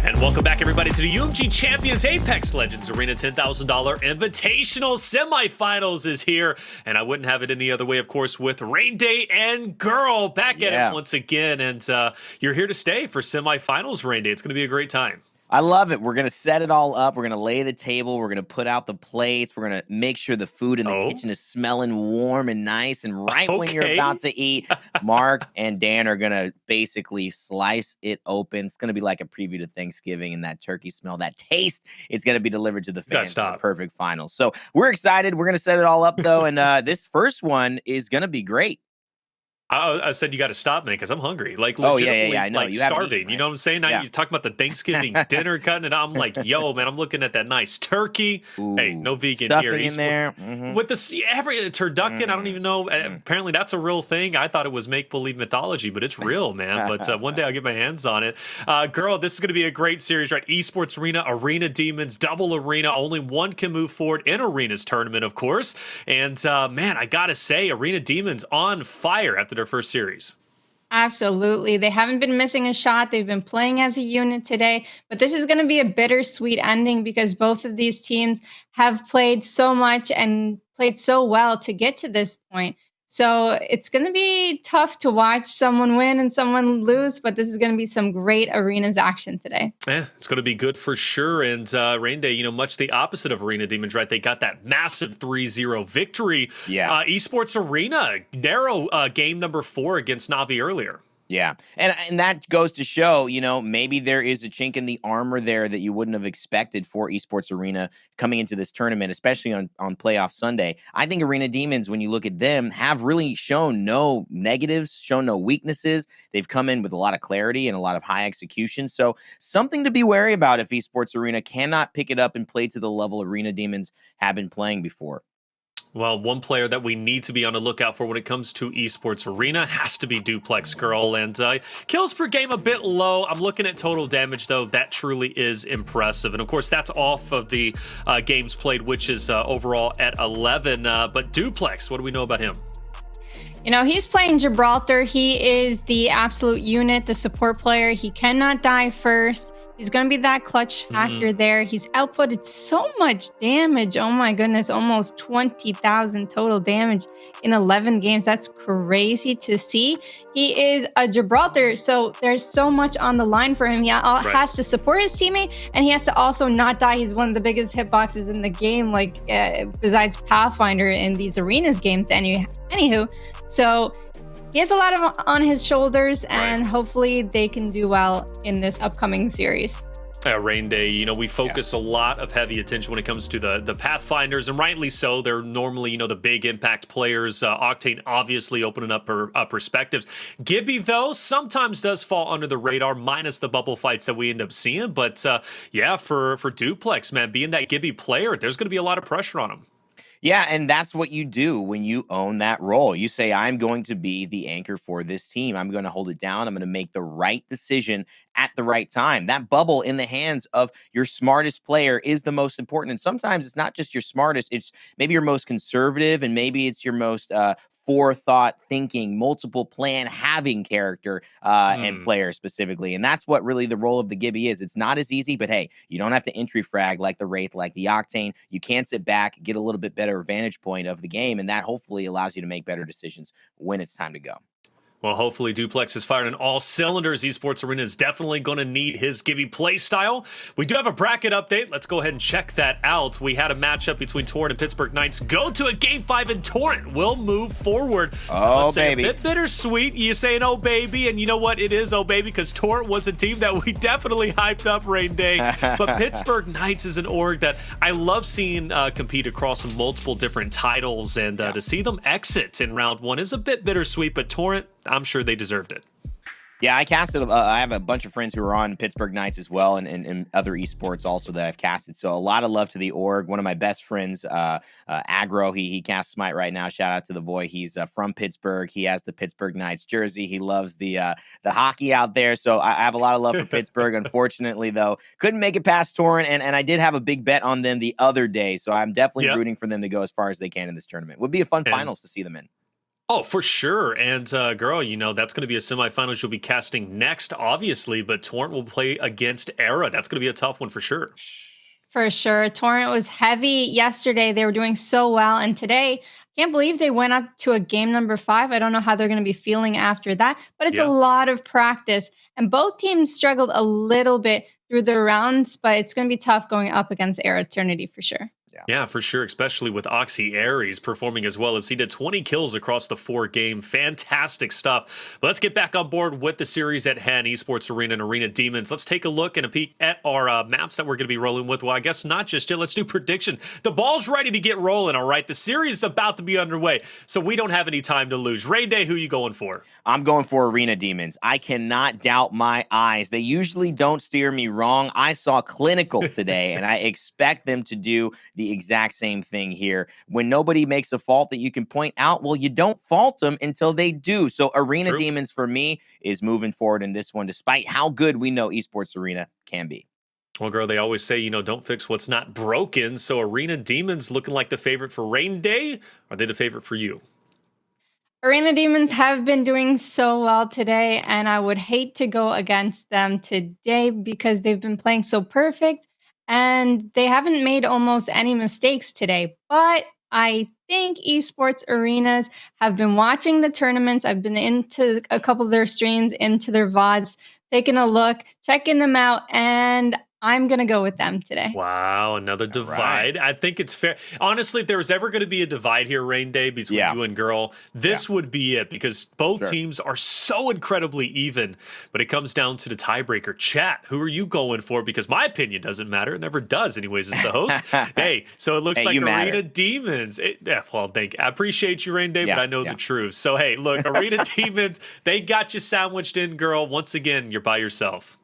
And welcome back, everybody, to the UMG Champions Apex Legends Arena $10,000 Invitational Semifinals is here. And I wouldn't have it any other way, of course, with Rain Day and Girl back at it once again. And you're here to stay for semifinals, Rain Day. It's going to be a great time. I love it. We're going to set it all up. We're going to lay the table. We're going to put out the plates. We're going to make sure the food in the kitchen is smelling warm and nice. And right when you're about to eat, Mark and Dan are going to basically slice it open. It's going to be like a preview to Thanksgiving, and that turkey smell, that taste, it's going to be delivered to the fans for the perfect finals. So we're excited. We're going to set it all up, though. And this first one is going to be great. I said you got to stop me because I'm hungry. Like, legitimately, I know. Like, starving. Eaten, right? You know what I'm saying? Now you're talking about the Thanksgiving dinner cutting it. I'm like, yo, man, I'm looking at that nice turkey. Ooh, hey, no vegan stuffing here. In there. With the every turducken, I don't even know. Apparently, that's a real thing. I thought it was make-believe mythology, but it's real, man. But one day I'll get my hands on it. Girl, this is going to be a great series, right? Esports Arena, Arena Demons, Double Arena. Only one can move forward in Arena's tournament, of course. And, man, I got to say, Arena Demons on fire after their first series. Absolutely. They haven't been missing a shot. They've been playing as a unit today, but this is going to be a bittersweet ending because both of these teams have played so much and played so well to get to this point. So it's going to be tough to watch someone win and someone lose, but this is going to be some great Arenas action today. Yeah, it's going to be good for sure. And Rain Day, much the opposite of Arena Demons, right? They got that massive 3-0 victory. Yeah. Esports Arena, narrow game number 4 against Navi earlier. Yeah, and that goes to show, maybe there is a chink in the armor there that you wouldn't have expected for Esports Arena coming into this tournament, especially on playoff Sunday. I think Arena Demons, when you look at them, have really shown no negatives, shown no weaknesses. They've come in with a lot of clarity and a lot of high execution. So something to be wary about if Esports Arena cannot pick it up and play to the level Arena Demons have been playing before. Well, one player that we need to be on the lookout for when it comes to Esports Arena has to be Dooplex, Girl. And kills per game a bit low. I'm looking at total damage, though. That truly is impressive. And, of course, that's off of the games played, which is overall at 11. But Dooplex, what do we know about him? He's playing Gibraltar. He is the absolute unit, the support player. He cannot die first. He's going to be that clutch factor there. He's outputted so much damage. Oh, my goodness. Almost 20,000 total damage in 11 games. That's crazy to see. He is a Gibraltar, so there's so much on the line for him. He has to support his teammate, and he has to also not die. He's one of the biggest hitboxes in the game, besides Pathfinder in these Arenas games. Anywho, so he has a lot on his shoulders, and hopefully they can do well in this upcoming series. Rain Day, we focus a lot of heavy attention when it comes to the Pathfinders, and rightly so. They're normally, the big impact players. Octane obviously opening up her perspectives. Gibby, though, sometimes does fall under the radar, minus the bubble fights that we end up seeing. But, for Dooplex, man, being that Gibby player, there's going to be a lot of pressure on him. Yeah, and that's what you do when you own that role. You say, I'm going to be the anchor for this team. I'm going to hold it down. I'm going to make the right decision at the right time. That bubble in the hands of your smartest player is the most important. And sometimes it's not just your smartest. It's maybe your most conservative, and maybe it's your most forethought thinking, multiple plan having character and player specifically. And that's what really the role of the Gibby is. It's not as easy, but hey, you don't have to entry frag like the Wraith, like the Octane. You can sit back, get a little bit better vantage point of the game, and that hopefully allows you to make better decisions when it's time to go. Well, hopefully Dooplex is firing on all cylinders. Esports Arena is definitely going to need his Gibby play style. We do have a bracket update. Let's go ahead and check that out. We had a matchup between Torrent and Pittsburgh Knights go to a Game 5, and Torrent will move forward. Oh, baby. A bit bittersweet. You're saying, oh, baby, and you know what? It is, oh, baby, because Torrent was a team that we definitely hyped up, Rain Day. But Pittsburgh Knights is an org that I love seeing compete across multiple different titles, and to see them exit in round 1 is a bit bittersweet, but Torrent, I'm sure they deserved it. Yeah, I casted. I have a bunch of friends who are on Pittsburgh Knights as well, and other esports also that I've casted. So a lot of love to the org. One of my best friends, Aggro, he casts Smite right now. Shout out to the boy. He's from Pittsburgh. He has the Pittsburgh Knights jersey. He loves the hockey out there. So I have a lot of love for Pittsburgh. Unfortunately, though, couldn't make it past Torrent, and I did have a big bet on them the other day. So I'm definitely rooting for them to go as far as they can in this tournament. Would be a fun finals to see them in. Oh, for sure. And girl, you know, that's going to be a semifinal you'll be casting next, obviously, but Torrent will play against Era. That's going to be a tough one for sure. For sure. Torrent was heavy yesterday. They were doing so well. And today, can't believe they went up to a game number 5. I don't know how they're going to be feeling after that, but it's a lot of practice. And both teams struggled a little bit through the rounds, but it's going to be tough going up against Era Eternity for sure. Yeah, for sure, especially with Oxy Aries performing as well as he did. 20 kills across the 4-game. Fantastic stuff. But let's get back on board with the series at hand, Esports Arena and Arena Demons. Let's take a look and a peek at our maps that we're going to be rolling with. Well, I guess not just yet. Let's do predictions. The ball's ready to get rolling, all right? The series is about to be underway, so we don't have any time to lose. Rain Day, who you going for? I'm going for Arena Demons. I cannot doubt my eyes. They usually don't steer me wrong. I saw Clinical today, and I expect them to do the exact same thing here. When nobody makes a fault that you can point out, well, you don't fault them until they do. So Arena Demons for me is moving forward in this one, despite how good we know Esports Arena can be. Well, girl, they always say, you know, don't fix what's not broken. So Arena Demons looking like the favorite for Rain Day. Are they the favorite for you? Arena Demons have been doing so well today, and I would hate to go against them today because they've been playing so perfect. And they haven't made almost any mistakes today. But I think Esports Arenas have been watching the tournaments. I've been into a couple of their streams, into their VODs, taking a look, checking them out, and I'm going to go with them today. Wow, another divide. Right. I think it's fair. Honestly, if there was ever going to be a divide here, Rain Day, between you and Girl, this would be it because both teams are so incredibly even. But it comes down to the tiebreaker. Chat, who are you going for? Because my opinion doesn't matter. It never does, anyways, as the host. Hey, so it looks like Arena Demons. Well, I appreciate you, Rain Day, but I know the truth. So, hey, look, Arena Demons, they got you sandwiched in, Girl. Once again, you're by yourself.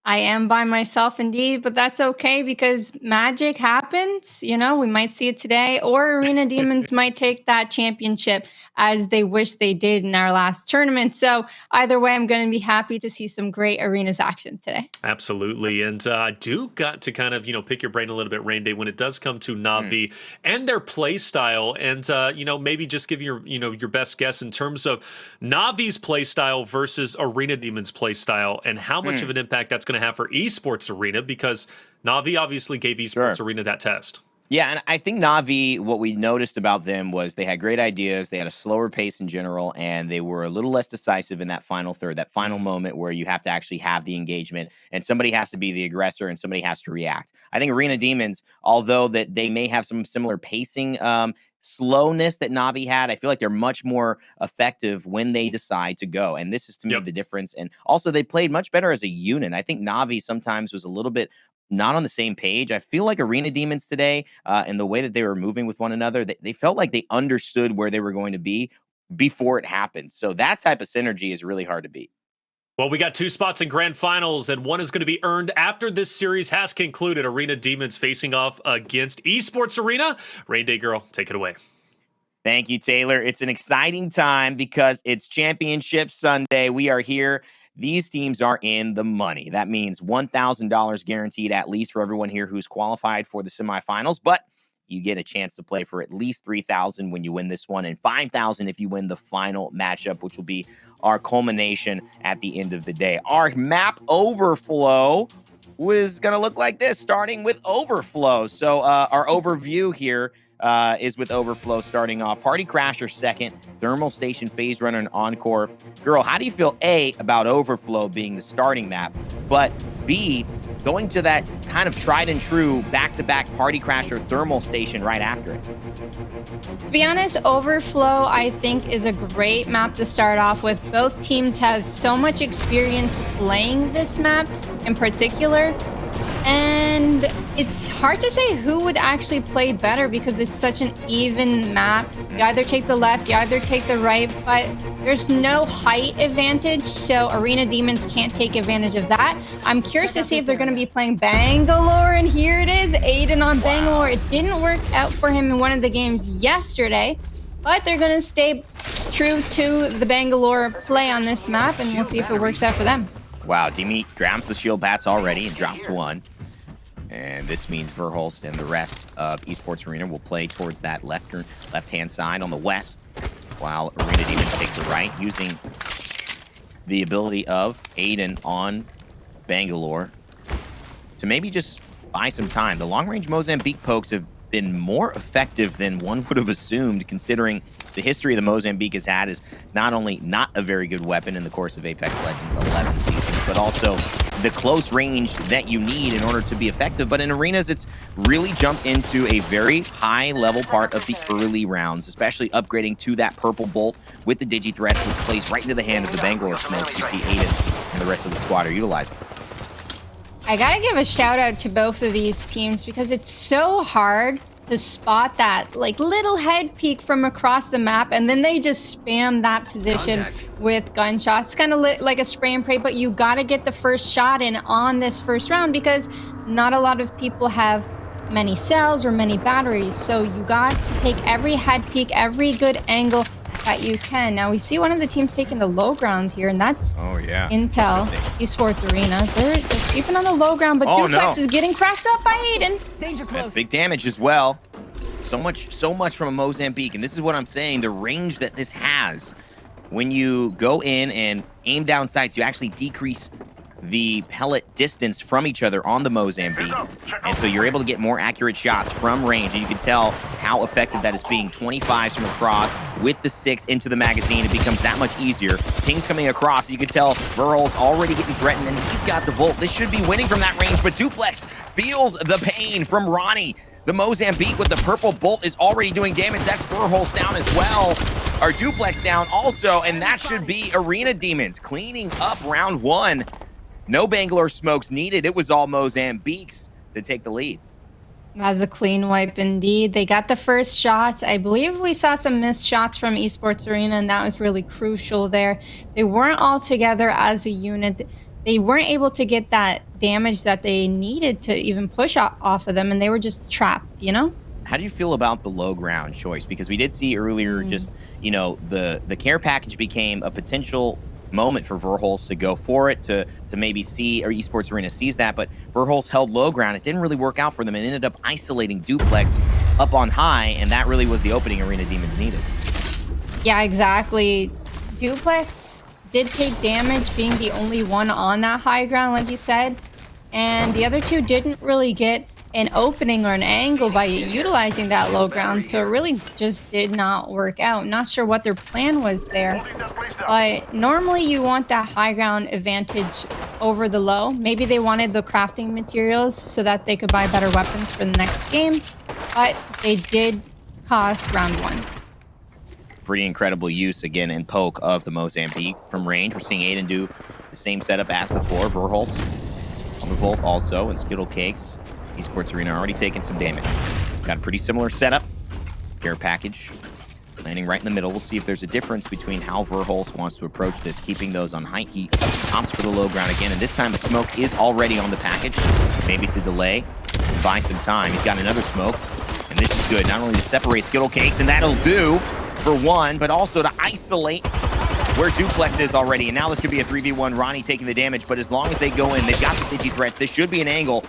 I am by myself indeed, but that's okay because magic happens. You know, we might see it today, or Arena Demons might take that championship as they wish they did in our last tournament. So either way, I'm going to be happy to see some great arenas action today. Absolutely. And I do got to kind of, you know, pick your brain a little bit, Rain Day, when it does come to Na'Vi and their play style. And, you know, maybe just give your, you know, your best guess in terms of Na'Vi's play style versus Arena Demons play style and how much of an impact that's going to have for Esports Arena, because Na'Vi obviously gave Esports Arena that test. Yeah, and I think Na'Vi, what we noticed about them was they had great ideas, they had a slower pace in general, and they were a little less decisive in that final third, that final moment where you have to actually have the engagement, and somebody has to be the aggressor and somebody has to react. I think Arena Demons, although that they may have some similar pacing slowness that Na'Vi had, I feel like they're much more effective when they decide to go. And this is, to me, the difference. And also, they played much better as a unit. I think Na'Vi sometimes was a little bit not on the same page. I feel like Arena Demons today, and the way that they were moving with one another, they felt like they understood where they were going to be before it happened. So that type of synergy is really hard to beat. Well, we got 2 spots in grand finals, and one is going to be earned after this series has concluded. Arena Demons facing off against Esports Arena. Rain Day Girl, take it away. Thank you, Taylor. It's an exciting time because it's Championship Sunday. We are here. These teams are in the money. That means $1,000 guaranteed at least for everyone here who's qualified for the semifinals, but you get a chance to play for at least $3,000 when you win this one, and $5,000 if you win the final matchup, which will be our culmination at the end of the day. Our map overflow was going to look like this, starting with Overflow. So our overview here is with Overflow starting off. Party Crasher second, Thermal Station, Phase Runner, and Encore. Girl, how do you feel, A, about Overflow being the starting map, but B, going to that kind of tried and true back-to-back Party Crasher Thermal Station right after it? To be honest, Overflow, I think, is a great map to start off with. Both teams have so much experience playing this map in particular. And it's hard to say who would actually play better because it's such an even map. You either take the left, you either take the right, but there's no height advantage, so Arena Demons can't take advantage of that. I'm curious to see if they're going to be playing Bangalore, and here it is, Aiden on Bangalore. It didn't work out for him in one of the games yesterday, but they're going to stay true to the Bangalore play on this map, and we'll see if it works out for them. Wow, Dimi grabs the shield bats already and drops one. And this means Verhulst and the rest of Esports Arena will play towards that left-hand side on the west. while Arena Demons take the right, using the ability of Aiden on Bangalore to maybe just buy some time. The long-range Mozambique pokes have been more effective than one would have assumed, considering the history the Mozambique has had is not only not a very good weapon in the course of Apex Legends 11 seasons, but also the close range that you need in order to be effective. But in arenas, it's really jumped into a very high-level part of the early rounds, especially upgrading to that purple bolt with the Digi-Threats, which plays right into the hand of the Bangalore smokes. You see Aiden and the rest of the squad are utilizing. I gotta give a shout out to both of these teams because it's so hard to spot that like little head peek from across the map, and then they just spam that position with gunshots. Kind of like a spray and pray, but you gotta get the first shot in on this first round because not a lot of people have many cells or many batteries. So you got to take every head peek, every good angle that you can. Now we see one of the teams taking the low ground here, and that's Intel Esports Arena. They're keeping on the low ground, but Dooplex is getting cracked up by Aiden. Danger close. That's big damage as well. So much from a Mozambique, and this is what I'm saying, the range that this has. When you go in and aim down sights, you actually decrease the pellet distance from each other on the Mozambique, and so you're able to get more accurate shots from range, and you can tell how effective that is being. 25s from across with the 6 into the magazine. It becomes that much easier. Pings coming across, you can tell Verhulst already getting threatened, and he's got the Volt. This should be winning from that range, but Dooplex feels the pain from Rahknee. The Mozambique with the purple bolt is already doing damage. That's Verhulst down as well. Our Dooplex down also, and that should be Arena Demons cleaning up round 1. No Bangalore smokes needed. It was all Mozambiques to take the lead. That's a clean wipe indeed. They got the first shots. I believe we saw some missed shots from Esports Arena, and that was really crucial there. They weren't all together as a unit. They weren't able to get that damage that they needed to even push off of them, and they were just trapped, you know? How do you feel about the low ground choice? Because we did see earlier just, you know, the care package became a potential moment for Verhulst to go for it, to maybe see, or Esports Arena sees that, but Verhulst held low ground. It didn't really work out for them and ended up isolating Dooplex up on high, and that really was the opening Arena Demons needed. Yeah, exactly. Dooplex did take damage, being the only one on that high ground, like you said, and the other two didn't really get an opening or an angle by utilizing that low ground, so it really just did not work out. Not sure what their plan was there, but normally you want that high ground advantage over the low. Maybe they wanted the crafting materials so that they could buy better weapons for the next game, but they did cost round 1. Pretty incredible use again in poke of the Mozambique from range. We're seeing Aiden do the same setup as before. Verhulst on the Volt also, and Skittlecakes. Esports Arena already taking some damage. Got a pretty similar setup. Care package landing right in the middle. We'll see if there's a difference between how Verhulst wants to approach this, keeping those on height. He opts for the low ground again, and this time the smoke is already on the package. Maybe to delay, buy some time. He's got another smoke, and this is good. Not only to separate Skittlecakes, and that'll do for 1, but also to isolate where Dooplex is already. And now this could be a 3v1. Rahknee taking the damage, but as long as they go in, they've got the Digi-Threats. This should be an angle.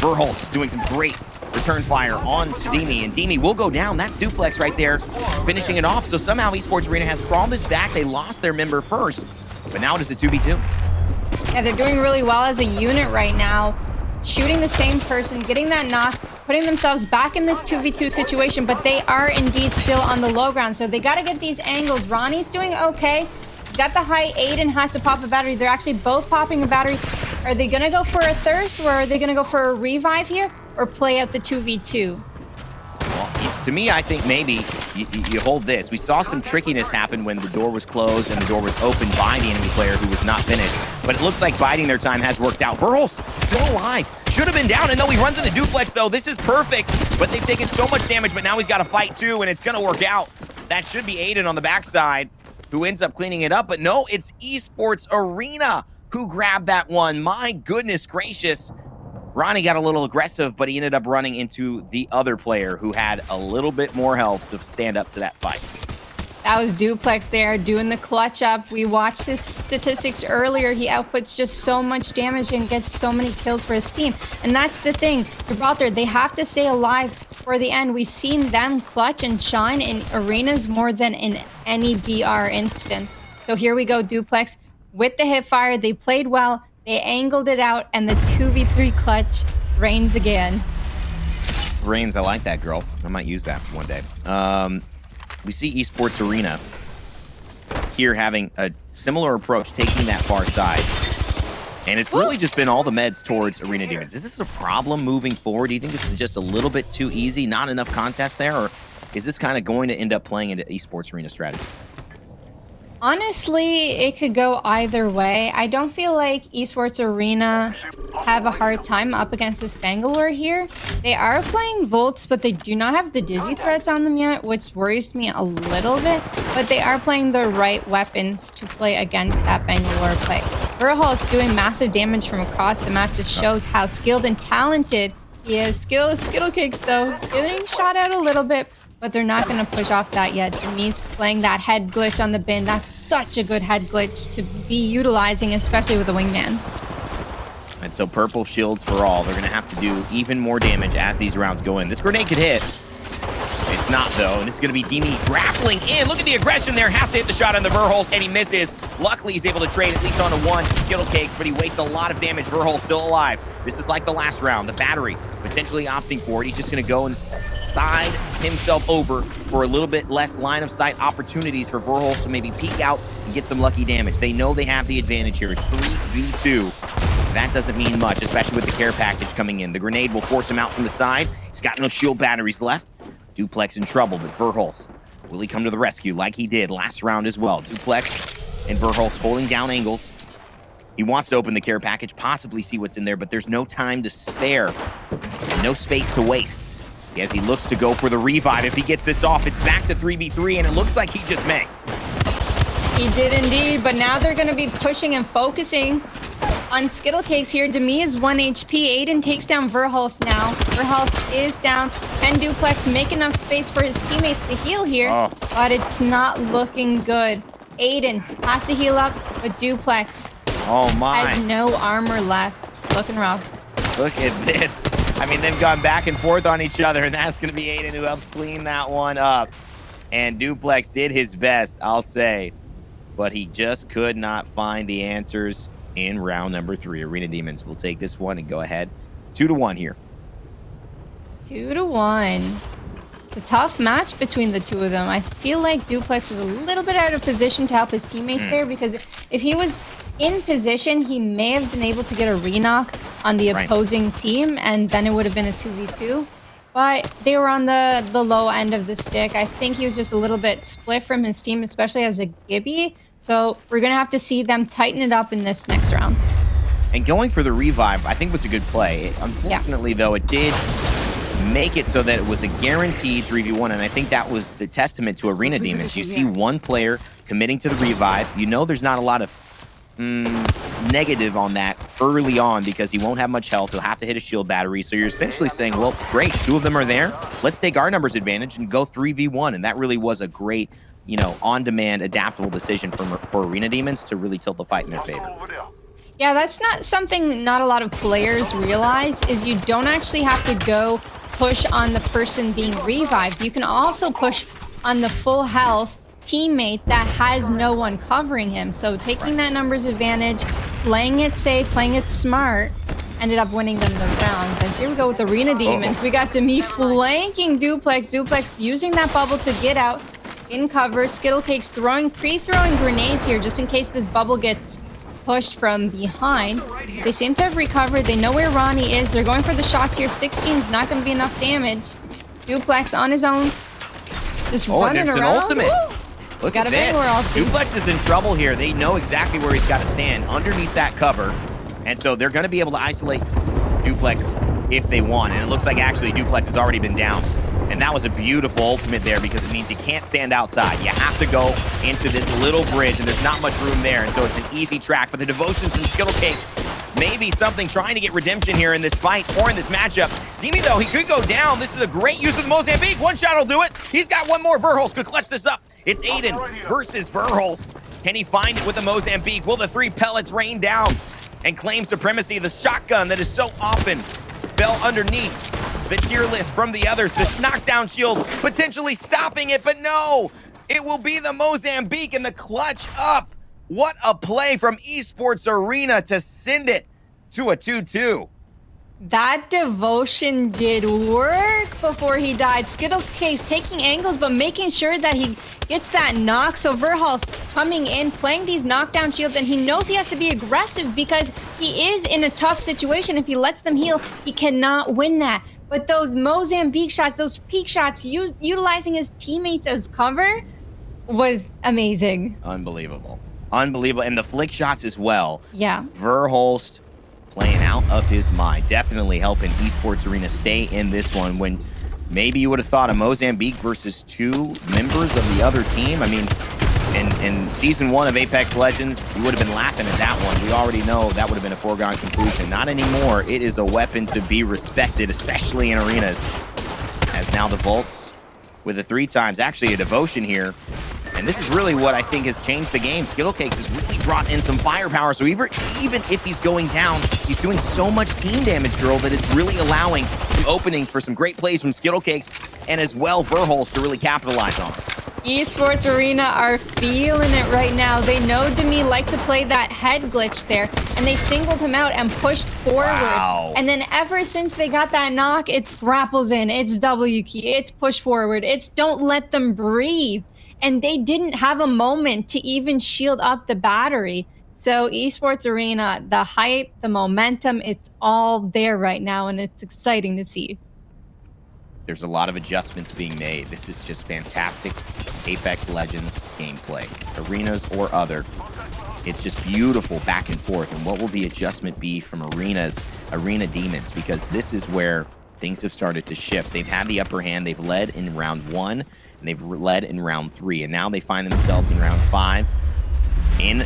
Verhulst doing some great return fire on to Dimi, and Dimi will go down. That's Dooplex right there, finishing it off. So somehow Esports Arena has crawled this back. They lost their member first, but now it is a 2v2. Yeah, they're doing really well as a unit right now, shooting the same person, getting that knock, putting themselves back in this 2v2 situation, but they are indeed still on the low ground, so they got to get these angles. Rahknee's doing okay. He's got the high. Aiden has to pop a battery. They're actually both popping a battery. Are they going to go for a thirst, or are they going to go for a revive here, or play out the 2v2? Well, to me, I think maybe you hold this. We saw some trickiness happen when the door was closed and the door was opened by the enemy player who was not finished. But it looks like biding their time has worked out. Verhulst still alive. Should have been down, and no, he runs into Dooplex, though. This is perfect, but they've taken so much damage, but now he's got to fight, too, and it's going to work out. That should be Aiden on the backside, who ends up cleaning it up. But no, it's Esports Arena who grabbed that one. My goodness gracious. Rahknee got a little aggressive, but he ended up running into the other player who had a little bit more health to stand up to that fight. That was Dooplex there doing the clutch up. We watched his statistics earlier. He outputs just so much damage and gets so many kills for his team. And that's the thing. Gibraltar, they have to stay alive for the end. We've seen them clutch and shine in arenas more than in any BR instance. So here we go, Dooplex with the hip fire. They played well. They angled it out, and the 2v3 clutch reigns again. Reigns, I like that, girl. I might use that one day. We see Esports Arena here having a similar approach, taking that far side. And it's really just been all the meds towards Arena Demons. Is this a problem moving forward? Do you think this is just a little bit too easy, not enough contest there? Or is this kind of going to end up playing into Esports Arena strategy? Honestly, it could go either way. I don't feel like Esports Arena have a hard time up against this Bangalore here. They are playing Volts, but they do not have the Digi threats on them yet, which worries me a little bit. But they are playing the right weapons to play against that Bangalore play. Verhulst doing massive damage from across the map just shows how skilled and talented he is. Skittlecakes, though, getting shot out a little bit, but they're not going to push off that yet. Dimi's playing that head glitch on the bin. That's such a good head glitch to be utilizing, especially with a wingman. And so purple shields for all. They're going to have to do even more damage as these rounds go in. This grenade could hit. It's not, though. And this is going to be Dimi grappling in. Look at the aggression there. Has to hit the shot on the Verhulst, and he misses. Luckily, he's able to trade at least on a 1 to Skittlecakes, but he wastes a lot of damage. Verhulst still alive. This is like the last round. The battery potentially opting for it. He's just going to go and side himself over for a little bit less line of sight opportunities for Verhulst to maybe peek out and get some lucky damage. They know they have the advantage here. It's 3v2. That doesn't mean much, especially with the care package coming in. The grenade will force him out from the side. He's got no shield batteries left. Dooplex in trouble, but Verhulst, will he come to the rescue like he did last round as well? Dooplex and Verhulst holding down angles. He wants to open the care package, possibly see what's in there, but there's no time to spare and no space to waste. As he looks to go for the revive. If he gets this off, it's back to 3v3, and it looks like he just may. He did indeed, but now they're going to be pushing and focusing on Skittlecakes here. Dimi is 1 HP. Aiden takes down Verhulst now. Verhulst is down. Can Dooplex make enough space for his teammates to heal here? But it's not looking good. Aiden has to heal up, but Dooplex has no armor left. It's looking rough. Look at this. I mean, they've gone back and forth on each other, and that's going to be Aiden who helps clean that one up. And Dooplex did his best, I'll say, but he just could not find the answers in round number 3. Arena Demons will take this one and go ahead 2-1 here. 2-1. It's a tough match between the two of them. I feel like Dooplex was a little bit out of position to help his teammates there, because if he was in position, he may have been able to get a re-knock on the opposing team, and then it would have been a 2v2. But they were on the low end of the stick. I think he was just a little bit split from his team, especially as a Gibby. So we're going to have to see them tighten it up in this next round. And going for the revive, I think was a good play. Unfortunately, though, it did make it so that it was a guaranteed 3v1, and I think that was the testament to Arena Demons. You see one player committing to the revive. You know there's not a lot of negative on that early on because he won't have much health. He'll have to hit a shield battery. So you're essentially saying, well, great, 2 of them are there. Let's take our numbers advantage and go 3v1. And that really was a great, you know, on-demand, adaptable decision for Arena Demons to really tilt the fight in their favor. Yeah, that's not something not a lot of players realize, is you don't actually have to go push on the person being revived. You can also push on the full health teammate that has no one covering him. So taking that numbers advantage, playing it safe, playing it smart, ended up winning them the round. But here we go with Arena Demons. We got Dimi flanking Dooplex. Dooplex using that bubble to get out in cover. Skittlecakes pre-throwing grenades here just in case this bubble gets pushed from behind. They seem to have recovered. They know where Rahknee is. They're going for the shots here. 16 is not going to be enough damage. Dooplex on his own, just running around. An ultimate. Woo! Look at this. Dooplex is in trouble here. They know exactly where he's got to stand, underneath that cover. And so they're going to be able to isolate Dooplex if they want. And it looks like actually Dooplex has already been down. And that was a beautiful ultimate there because it means you can't stand outside. You have to go into this little bridge, and there's not much room there. And so it's an easy track. But the devotions from Skittlecakes may be something trying to get redemption here in this fight or in this matchup. Dimi, though, he could go down. This is a great use of the Mozambique. One shot will do it. He's got one more. Verhulst could clutch this up. It's Aiden versus Verhulst. Can he find it with the Mozambique? Will the 3 pellets rain down and claim supremacy? The shotgun that is so often fell underneath the tier list from the others. This knockdown shield potentially stopping it, but no! It will be the Mozambique in the clutch up. What a play from Esports Arena to send it to a 2-2. That devotion did work before he died. Skittlecakes taking angles, but making sure that he gets that knock. So Verhulst coming in, playing these knockdown shields, and he knows he has to be aggressive because he is in a tough situation. If he lets them heal, he cannot win that. But those Mozambique shots, those peak shots, utilizing his teammates as cover was amazing. Unbelievable. Unbelievable. And the flick shots as well. Yeah. Verhulst playing out of his mind. Definitely helping Esports Arena stay in this one when maybe you would have thought a Mozambique versus 2 members of the other team. I mean, in Season 1 of Apex Legends, you would have been laughing at that one. We already know that would have been a foregone conclusion. Not anymore. It is a weapon to be respected, especially in arenas. As now the Volts with the 3 times. Actually, a devotion here. And this is really what I think has changed the game. Skittlecakes has really brought in some firepower. So even if he's going down, he's doing so much team damage, girl, that it's really allowing some openings for some great plays from Skittlecakes and as well Verhulst to really capitalize on it. Esports Arena are feeling it right now. They know Dimi liked to play that head glitch there, and they singled him out and pushed forward. Wow. And then ever since they got that knock, it's grapples in, it's W key, it's push forward, it's don't let them breathe. And they didn't have a moment to even shield up the battery. So Esports Arena, the hype, the momentum, it's all there right now, and it's exciting to see. There's a lot of adjustments being made. This is just fantastic Apex Legends gameplay, arenas or other. It's just beautiful back and forth. And what will the adjustment be from Arena Demons? Because this is where things have started to shift. They've had the upper hand. They've led in round 1, and they've led in round 3. And now they find themselves in round 5 in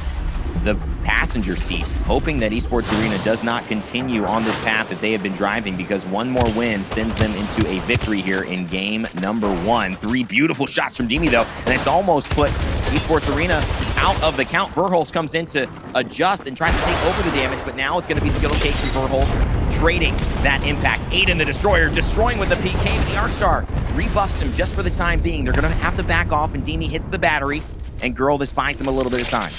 the passenger seat, hoping that Esports Arena does not continue on this path that they have been driving, because one more win sends them into a victory here in game number 1. 3 beautiful shots from Dimi, though, and it's almost put Esports Arena out of the count. Verhulst comes in to adjust and try to take over the damage, but now it's going to be Skittlecakes and Verhulst trading that impact. AidantheDestroyer destroying with the PK, but the Arcstar rebuffs him just for the time being. They're going to have to back off, and Dimi hits the battery, and girl, this buys them a little bit of time.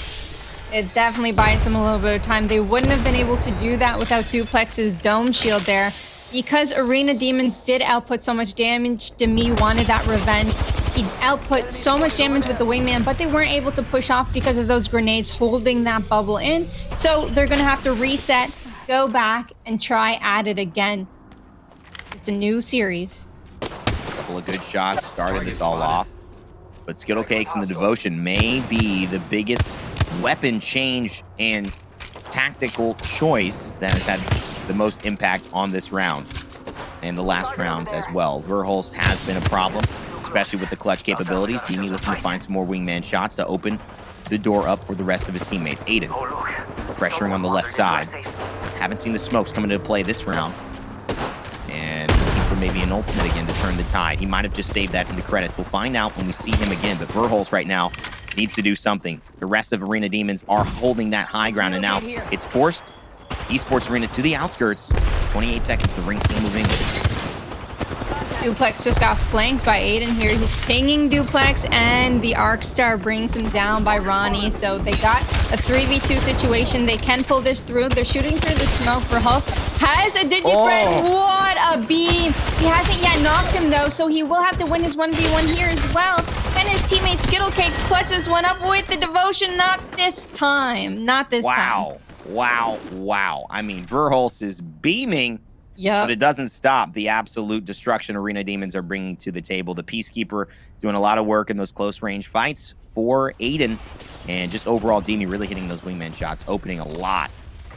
It definitely buys them a little bit of time. They wouldn't have been able to do that without Dooplex's dome shield there. Because Arena Demons did output so much damage, Dimi wanted that revenge. He output so much damage with the wingman, but they weren't able to push off because of those grenades holding that bubble in. So they're going to have to reset, go back, and try at it again. It's a new series. A couple of good shots started this all off. But Skittlecakes and the Devotion may be the biggest weapon change and tactical choice that has had the most impact on this round and the last rounds as well. Verhulst has been a problem, especially with the clutch capabilities. Dimi looking to find some more wingman shots to open the door up for the rest of his teammates. Aiden pressuring on the left side. Haven't seen the smokes come into play this round. And looking for maybe an ultimate again to turn the tide. He might have just saved that in the credits. We'll find out when we see him again. But Verhulst right now needs to do something. The rest of Arena Demons are holding that high ground, and now it's forced Esports Arena to the outskirts. 28 seconds, the ring's still moving. Dooplex just got flanked by Aiden here. He's pinging Dooplex, and the Arcstar brings him down by Rahknee. So they got a 3v2 situation. They can pull this through. They're shooting through the smoke. Verhulst has a Digifred. What a beam. He hasn't yet knocked him, though, so he will have to win his 1v1 here as well. And his teammate Skittlecakes clutches one up with the Devotion. Not this time. Not this time. Wow. I mean, Verhulst is beaming. Yep. But it doesn't stop the absolute destruction Arena Demons are bringing to the table. The Peacekeeper doing a lot of work in those close-range fights for Aiden. And just overall, Dimi really hitting those wingman shots, opening a lot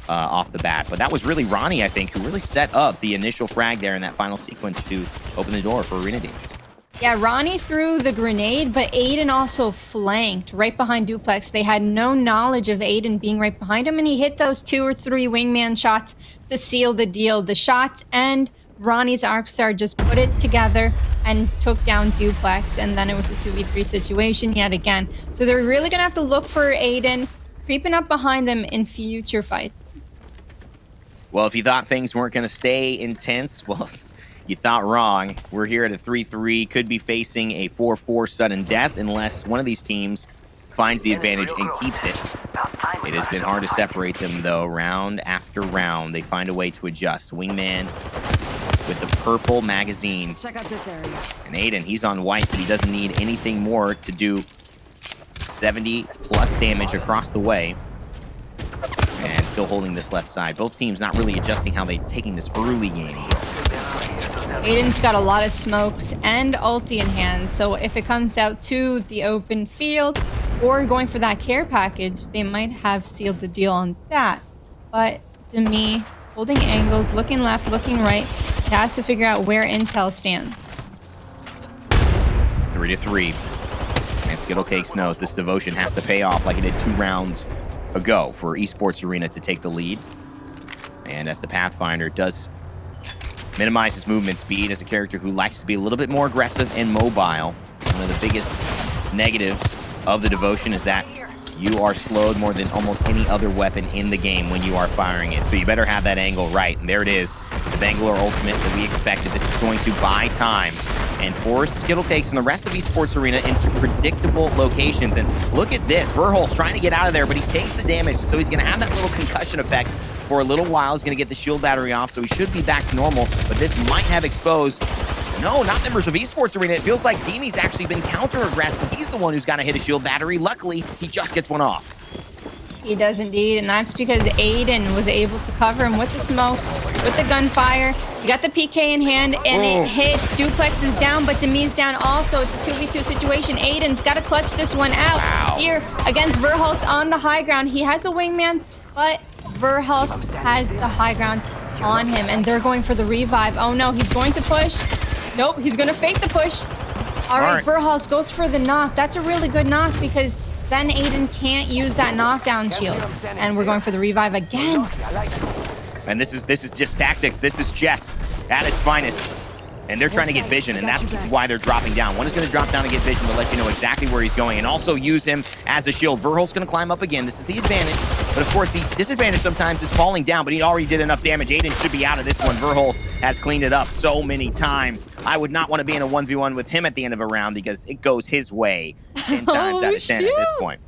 off the bat. But that was really Rahknee, I think, who really set up the initial frag there in that final sequence to open the door for Arena Demons. Yeah, Rahknee threw the grenade, but Aiden also flanked right behind Dooplex. They had no knowledge of Aiden being right behind him, and he hit those 2 or 3 wingman shots to seal the deal. The shots and Rahknee's Arcstar just put it together and took down Dooplex, and then it was a 2v3 situation yet again. So they're really going to have to look for Aiden creeping up behind them in future fights. Well, if you thought things weren't going to stay intense, well, You thought wrong. We're here at a 3-3. Could be facing a 4-4 sudden death unless one of these teams finds the advantage and keeps it. It has been hard to separate them, though, round after round. They find a way to adjust. Wingman with the purple magazine. Check out this area. And Aiden, he's on white, but he doesn't need anything more to do 70-plus damage across the way. And still holding this left side. Both teams not really adjusting how they're taking this early game. Aiden's got a lot of smokes and ulti in hand, so if it comes out to the open field or going for that care package, they might have sealed the deal on that. But Dimi, holding angles, looking left, looking right, he has to figure out where intel stands. 3-3. And Skittlecakes knows this devotion has to pay off like it did 2 rounds ago for Esports Arena to take the lead. And as the Pathfinder does minimize his movement speed as a character who likes to be a little bit more aggressive and mobile. One of the biggest negatives of the devotion is that you are slowed more than almost any other weapon in the game when you are firing it. So you better have that angle right. And there it is, the Bangalore ultimate that we expected. This is going to buy time and force Skittlecakes and the rest of Esports Arena into predictable locations. And look at this, Verhulst trying to get out of there, but he takes the damage, so he's going to have that little concussion effect for a little while. He's going to get the shield battery off, so he should be back to normal, but this might have exposed, no, not members of Esports Arena. It feels like Dimi's actually been counter-aggressive. He's the one who's got to hit a shield battery. Luckily, he just gets one off. He does indeed, and that's because Aiden was able to cover him with the smokes, with the gunfire. He got the PK in hand, and it hits. Dooplex is down, but Demi's down also. It's a 2v2 situation. Aiden's got to clutch this one out here against Verhulst on the high ground. He has a wingman, but Verhulst has the high ground on him, and they're going for the revive. Oh no, he's going to push. Nope, he's going to fake the push. All right, Verhulst goes for the knock. That's a really good knock because then Aiden can't use that knockdown shield. And we're going for the revive again. And this is just tactics. This is chess at its finest. And they're trying to get vision, and that's why they're dropping down. One is going to drop down to get vision to let you know exactly where he's going and also use him as a shield. Verhulst's going to climb up again. This is the advantage. But, of course, the disadvantage sometimes is falling down, but he already did enough damage. Aiden should be out of this one. Verhulst has cleaned it up so many times. I would not want to be in a 1v1 with him at the end of a round because it goes his way 10 times out of 10 at this point.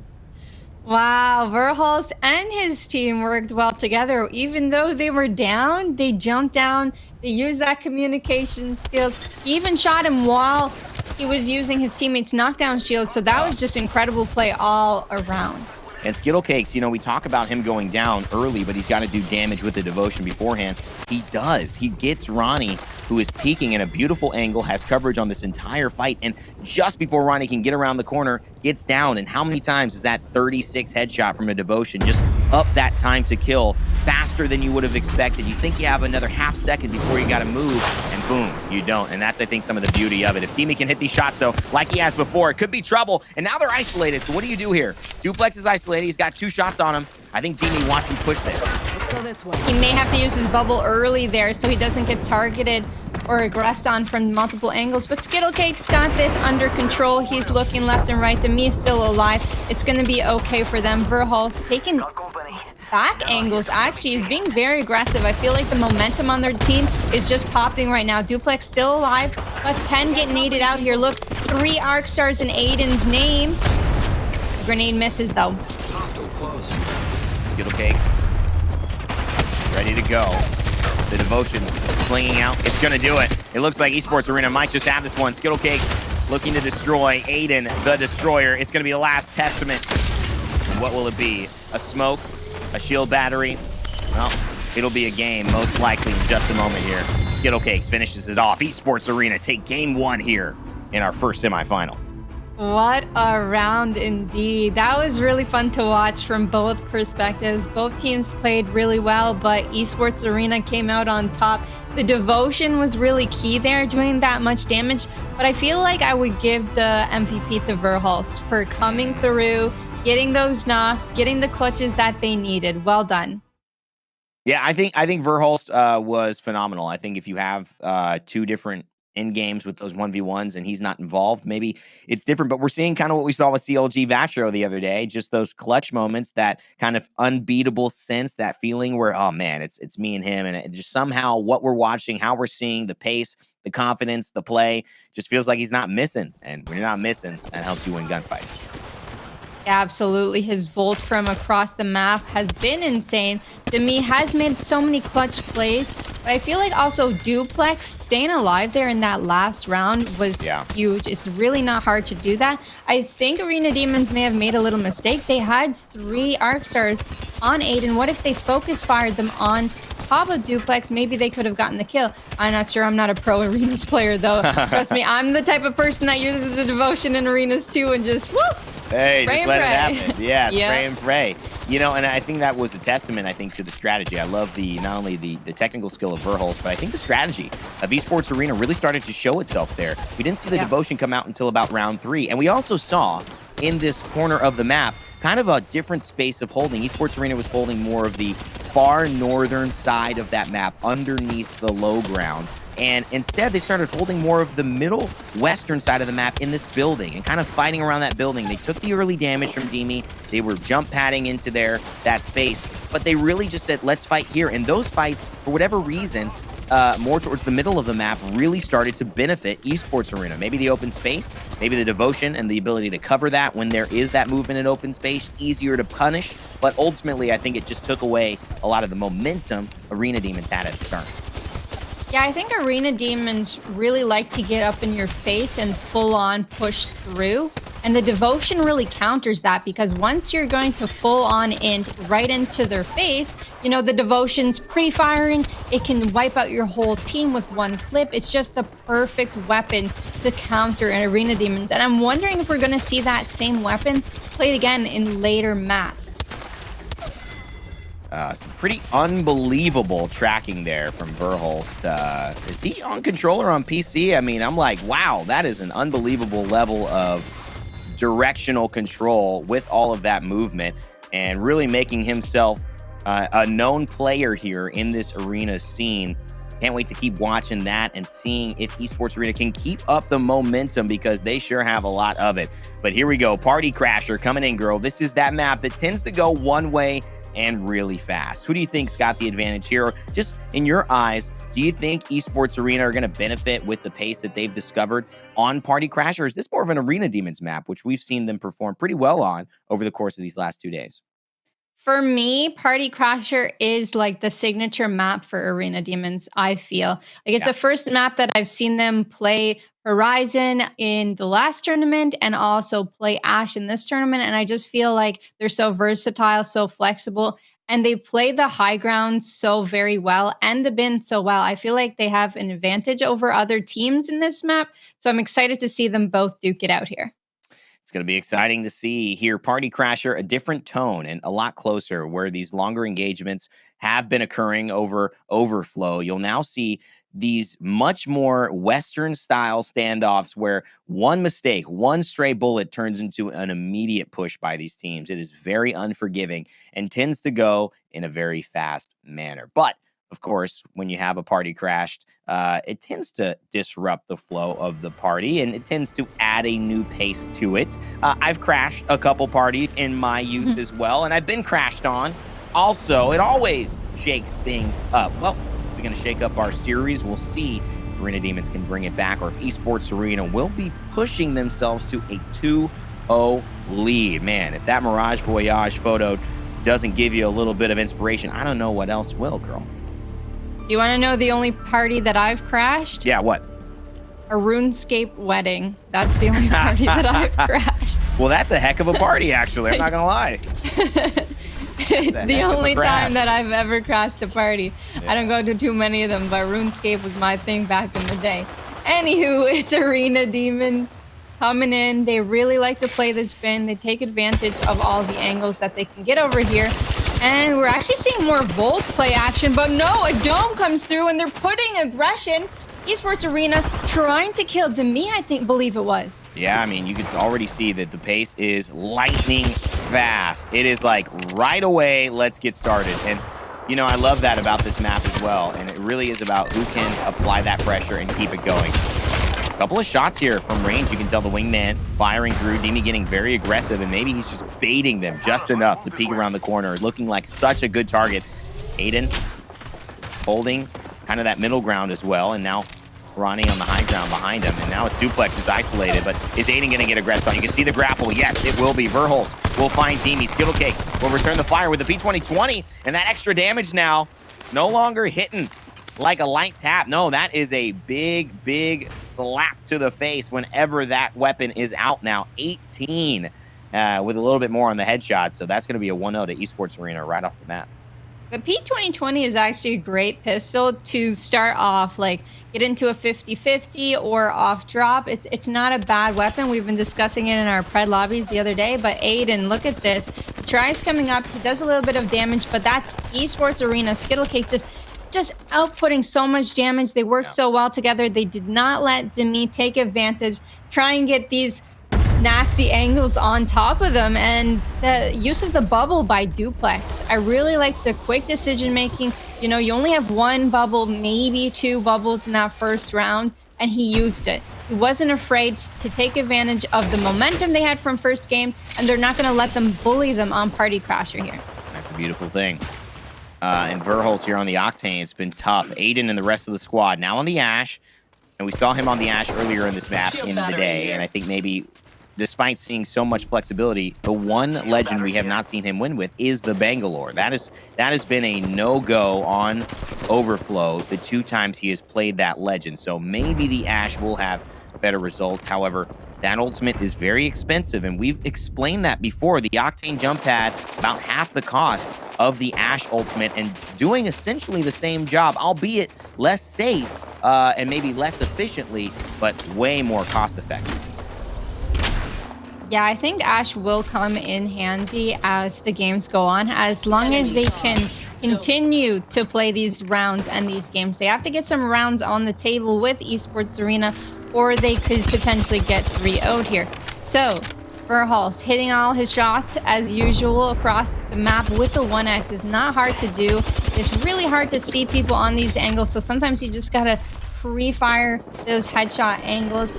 Wow, Verhulst and his team worked well together. Even though they were down, they jumped down, they used that communication skills. He even shot him while he was using his teammates' knockdown shield, so that was just incredible play all around. And Skittlecakes, you know, we talk about him going down early, but he's got to do damage with the devotion beforehand. He does. He gets Rahknee, who is peeking in a beautiful angle, has coverage on this entire fight, and just before Rahknee can get around the corner, gets down. And how many times is that 36 headshot from a devotion just up that time to kill faster than you would have expected? You think you have another half second before you got to move, and boom, you don't. And that's, I think, some of the beauty of it. If Dimi can hit these shots, though, like he has before, it could be trouble. And now they're isolated, so what do you do here? Dooplex is isolated. He's got 2 shots on him. I think Dimi wants him to push this. Let's go this way. He may have to use his bubble early there so he doesn't get targeted or aggressed on from multiple angles. But Skittlecakes got this under control. He's looking left and right. Demi's still alive. It's going to be okay for them. Verhulst taking back angles, actually, is being very aggressive. I feel like the momentum on their team is just popping right now. Dooplex still alive, but can get naded out here. Look, 3 arc stars in Aiden's name. The grenade misses, though. Skittlecakes ready to go. The devotion slinging out. It's going to do it. It looks like Esports Arena might just have this one. Skittlecakes looking to destroy Aiden, the Destroyer. It's going to be the last testament. And what will it be? A smoke? A shield battery? Well, it'll be a game, most likely in just a moment here. Skittlecakes finishes it off. Esports Arena take game 1 here in our first semifinal. What a round indeed. That was really fun to watch from both perspectives. Both teams played really well, but Esports Arena came out on top. The devotion was really key there, doing that much damage, but I feel like I would give the MVP to Verhulst for coming through, getting those knocks, getting the clutches that they needed. Well done. Yeah, I think Verhulst was phenomenal. I think if you have 2 different in games with those 1v1s and he's not involved, maybe it's different. But we're seeing kind of what we saw with CLG Vastro the other day, just those clutch moments, that kind of unbeatable sense, that feeling where, oh man, it's me and him. And it just somehow what we're watching, how we're seeing the pace, the confidence, the play, just feels like he's not missing. And when you're not missing, that helps you win gunfights. Absolutely. His volt from across the map has been insane. Dimi has made so many clutch plays, but I feel like also Dooplex staying alive there in that last round was huge. It's really not hard to do that. I think Arena Demons may have made a little mistake. They had 3 arc stars on Aiden. What if they focus fired them on top of Dooplex? Maybe they could have gotten the kill. I'm not sure. I'm not a pro arenas player though. Trust me, I'm the type of person that uses the devotion in arenas too and just whoop. Hey, pray just let pray. it happen. Yeah, pray and pray. You know, and I think that was a testament, I think, to the strategy. I love not only the technical skill of Verhulst, but I think the strategy of Esports Arena really started to show itself there. We didn't see the devotion come out until about round 3. And we also saw in this corner of the map kind of a different space of holding. Esports Arena was holding more of the far northern side of that map underneath the low ground. And instead, they started holding more of the middle western side of the map in this building and kind of fighting around that building. They took the early damage from Dimi. They were jump padding into that space, but they really just said, let's fight here. And those fights, for whatever reason, more towards the middle of the map, really started to benefit Esports Arena. Maybe the open space, maybe the devotion and the ability to cover that when there is that movement in open space, easier to punish. But ultimately, I think it just took away a lot of the momentum Arena Demons had at the start. Yeah, I think Arena Demons really like to get up in your face and full-on push through. And the devotion really counters that, because once you're going to full-on in right into their face, you know, the devotion's pre-firing, it can wipe out your whole team with one clip. It's just the perfect weapon to counter an Arena Demons. And I'm wondering if we're going to see that same weapon played again in later maps. Some pretty unbelievable tracking there from Verhulst. Is he on controller on PC? I mean, I'm like, wow, that is an unbelievable level of directional control with all of that movement and really making himself a known player here in this arena scene. Can't wait to keep watching that and seeing if Esports Arena can keep up the momentum, because they sure have a lot of it. But here we go. Party Crasher coming in, girl. This is that map that tends to go one way and really fast. Who do you think's got the advantage here? Or just in your eyes, do you think Esports Arena are going to benefit with the pace that they've discovered on Party Crasher? Or is this more of an Arena Demons map, which we've seen them perform pretty well on over the course of these last 2 days? For me, Party Crasher is like the signature map for Arena Demons, I feel. Like it's the first map that I've seen them play Horizon in the last tournament and also play Ash in this tournament. And I just feel like they're so versatile, so flexible, and they play the high ground so very well and the bin so well. I feel like they have an advantage over other teams in this map. So I'm excited to see them both duke it out here. It's going to be exciting to see here. Party Crasher, a different tone and a lot closer, where these longer engagements have been occurring over Overflow. You'll now see these much more Western style standoffs where one mistake, one stray bullet turns into an immediate push by these teams. It is very unforgiving and tends to go in a very fast manner. But of course, when you have a party crashed, it tends to disrupt the flow of the party, and it tends to add a new pace to it. I've crashed a couple parties in my youth as well, and I've been crashed on. Also, it always shakes things up. Well, is it going to shake up our series? We'll see if Arena Demons can bring it back, or if Esports Arena will be pushing themselves to a 2-0 lead. Man, if that Mirage Voyage photo doesn't give you a little bit of inspiration, I don't know what else will, girl. You want to know the only party that I've crashed? Yeah, what? A RuneScape wedding. That's the only party that I've crashed. Well, that's a heck of a party, actually. I'm not going to lie. It's the only time that I've ever crashed a party. Yeah. I don't go to too many of them, but RuneScape was my thing back in the day. Anywho, it's Arena Demons coming in. They really like to play this spin. They take advantage of all the angles that they can get over here. And we're actually seeing more Volt play action, but no, a dome comes through and they're putting aggression. Esports Arena trying to kill Dimi, believe it was. Yeah, I mean, you can already see that the pace is lightning fast. It is like right away, let's get started. And, you know, I love that about this map as well. And it really is about who can apply that pressure and keep it going. couple of shots here from range. You can tell the wingman firing through. Dimi getting very aggressive, and maybe he's just baiting them just enough to peek around the corner. Looking like such a good target. Aiden holding kind of that middle ground as well, and now Rahknee on the high ground behind him, and now it's Dooplex is isolated, but is Aiden going to get aggressive on? You can see the grapple. Yes, it will be. Verhulst will find Dimi. Skittlecakes will return the fire with the P2020, and that extra damage now no longer hitting like a light tap. No, that is a big, big slap to the face whenever that weapon is out now. 18 with a little bit more on the headshot, so that's going to be a 1-0 to Esports Arena right off the bat. The P2020 is actually a great pistol to start off, like get into a 50-50 or off drop. It's not a bad weapon. We've been discussing it in our Pred lobbies the other day, but Aiden, look at this. He tries coming up, he does a little bit of damage, but that's Esports Arena. Skittlecakes just outputting so much damage. They worked so well together. They did not let Dimi take advantage, try and get these nasty angles on top of them, and the use of the bubble by Dooplex. I really like the quick decision making. You know, you only have one bubble, maybe two bubbles in that first round, and he used it. He wasn't afraid to take advantage of the momentum they had from first game, and they're not going to let them bully them on Party Crasher here. That's a beautiful thing. And Verhulst here on the Octane, it's been tough. Aiden and the rest of the squad now on the Ash, and we saw him on the Ash earlier in this map in the day, and I think maybe despite seeing so much flexibility, the one legend we have not seen him win with is the Bangalore. That has been a no-go on Overflow the 2 times he has played that legend. So maybe the Ash will have better results. However, that ultimate is very expensive, and we've explained that before. The Octane jump pad, about half the cost of the Ash ultimate, and doing essentially the same job, albeit less safe and maybe less efficiently, but way more cost-effective. Yeah, I think Ash will come in handy as the games go on, as long as they can continue to play these rounds and these games. They have to get some rounds on the table with Esports Arena, or they could potentially get 3-0'd here. So, Verhulst hitting all his shots as usual across the map with the 1x is not hard to do. It's really hard to see people on these angles, so sometimes you just gotta pre-fire those headshot angles.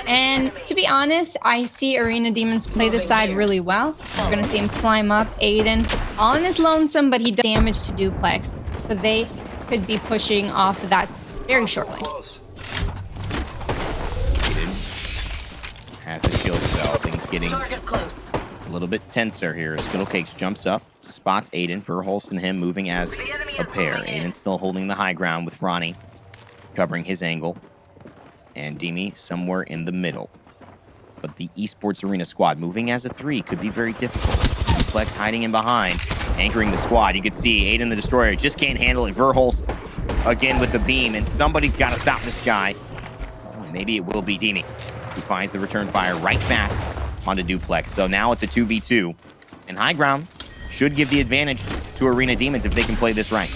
And to be honest, I see Arena Demons play this side really well. We're gonna see him climb up. Aiden on his lonesome, but he does damage to Dooplex, so they could be pushing off of that very shortly. Aiden has the shield cell. Things getting a little bit tenser here. Skittlecakes jumps up, spots Aiden. Verhulst and him moving as a pair. Aiden still holding the high ground with Rahknee covering his angle, and Dimi somewhere in the middle. But the Esports Arena squad moving as a 3 could be very difficult. Dooplex hiding in behind, anchoring the squad. You could see AidantheDestroyer just can't handle it. Verhulst again with the beam, and somebody's got to stop this guy. Maybe it will be Dimi, who finds the return fire right back onto Dooplex. So now it's a 2v2, and high ground should give the advantage to Arena Demons if they can play this right.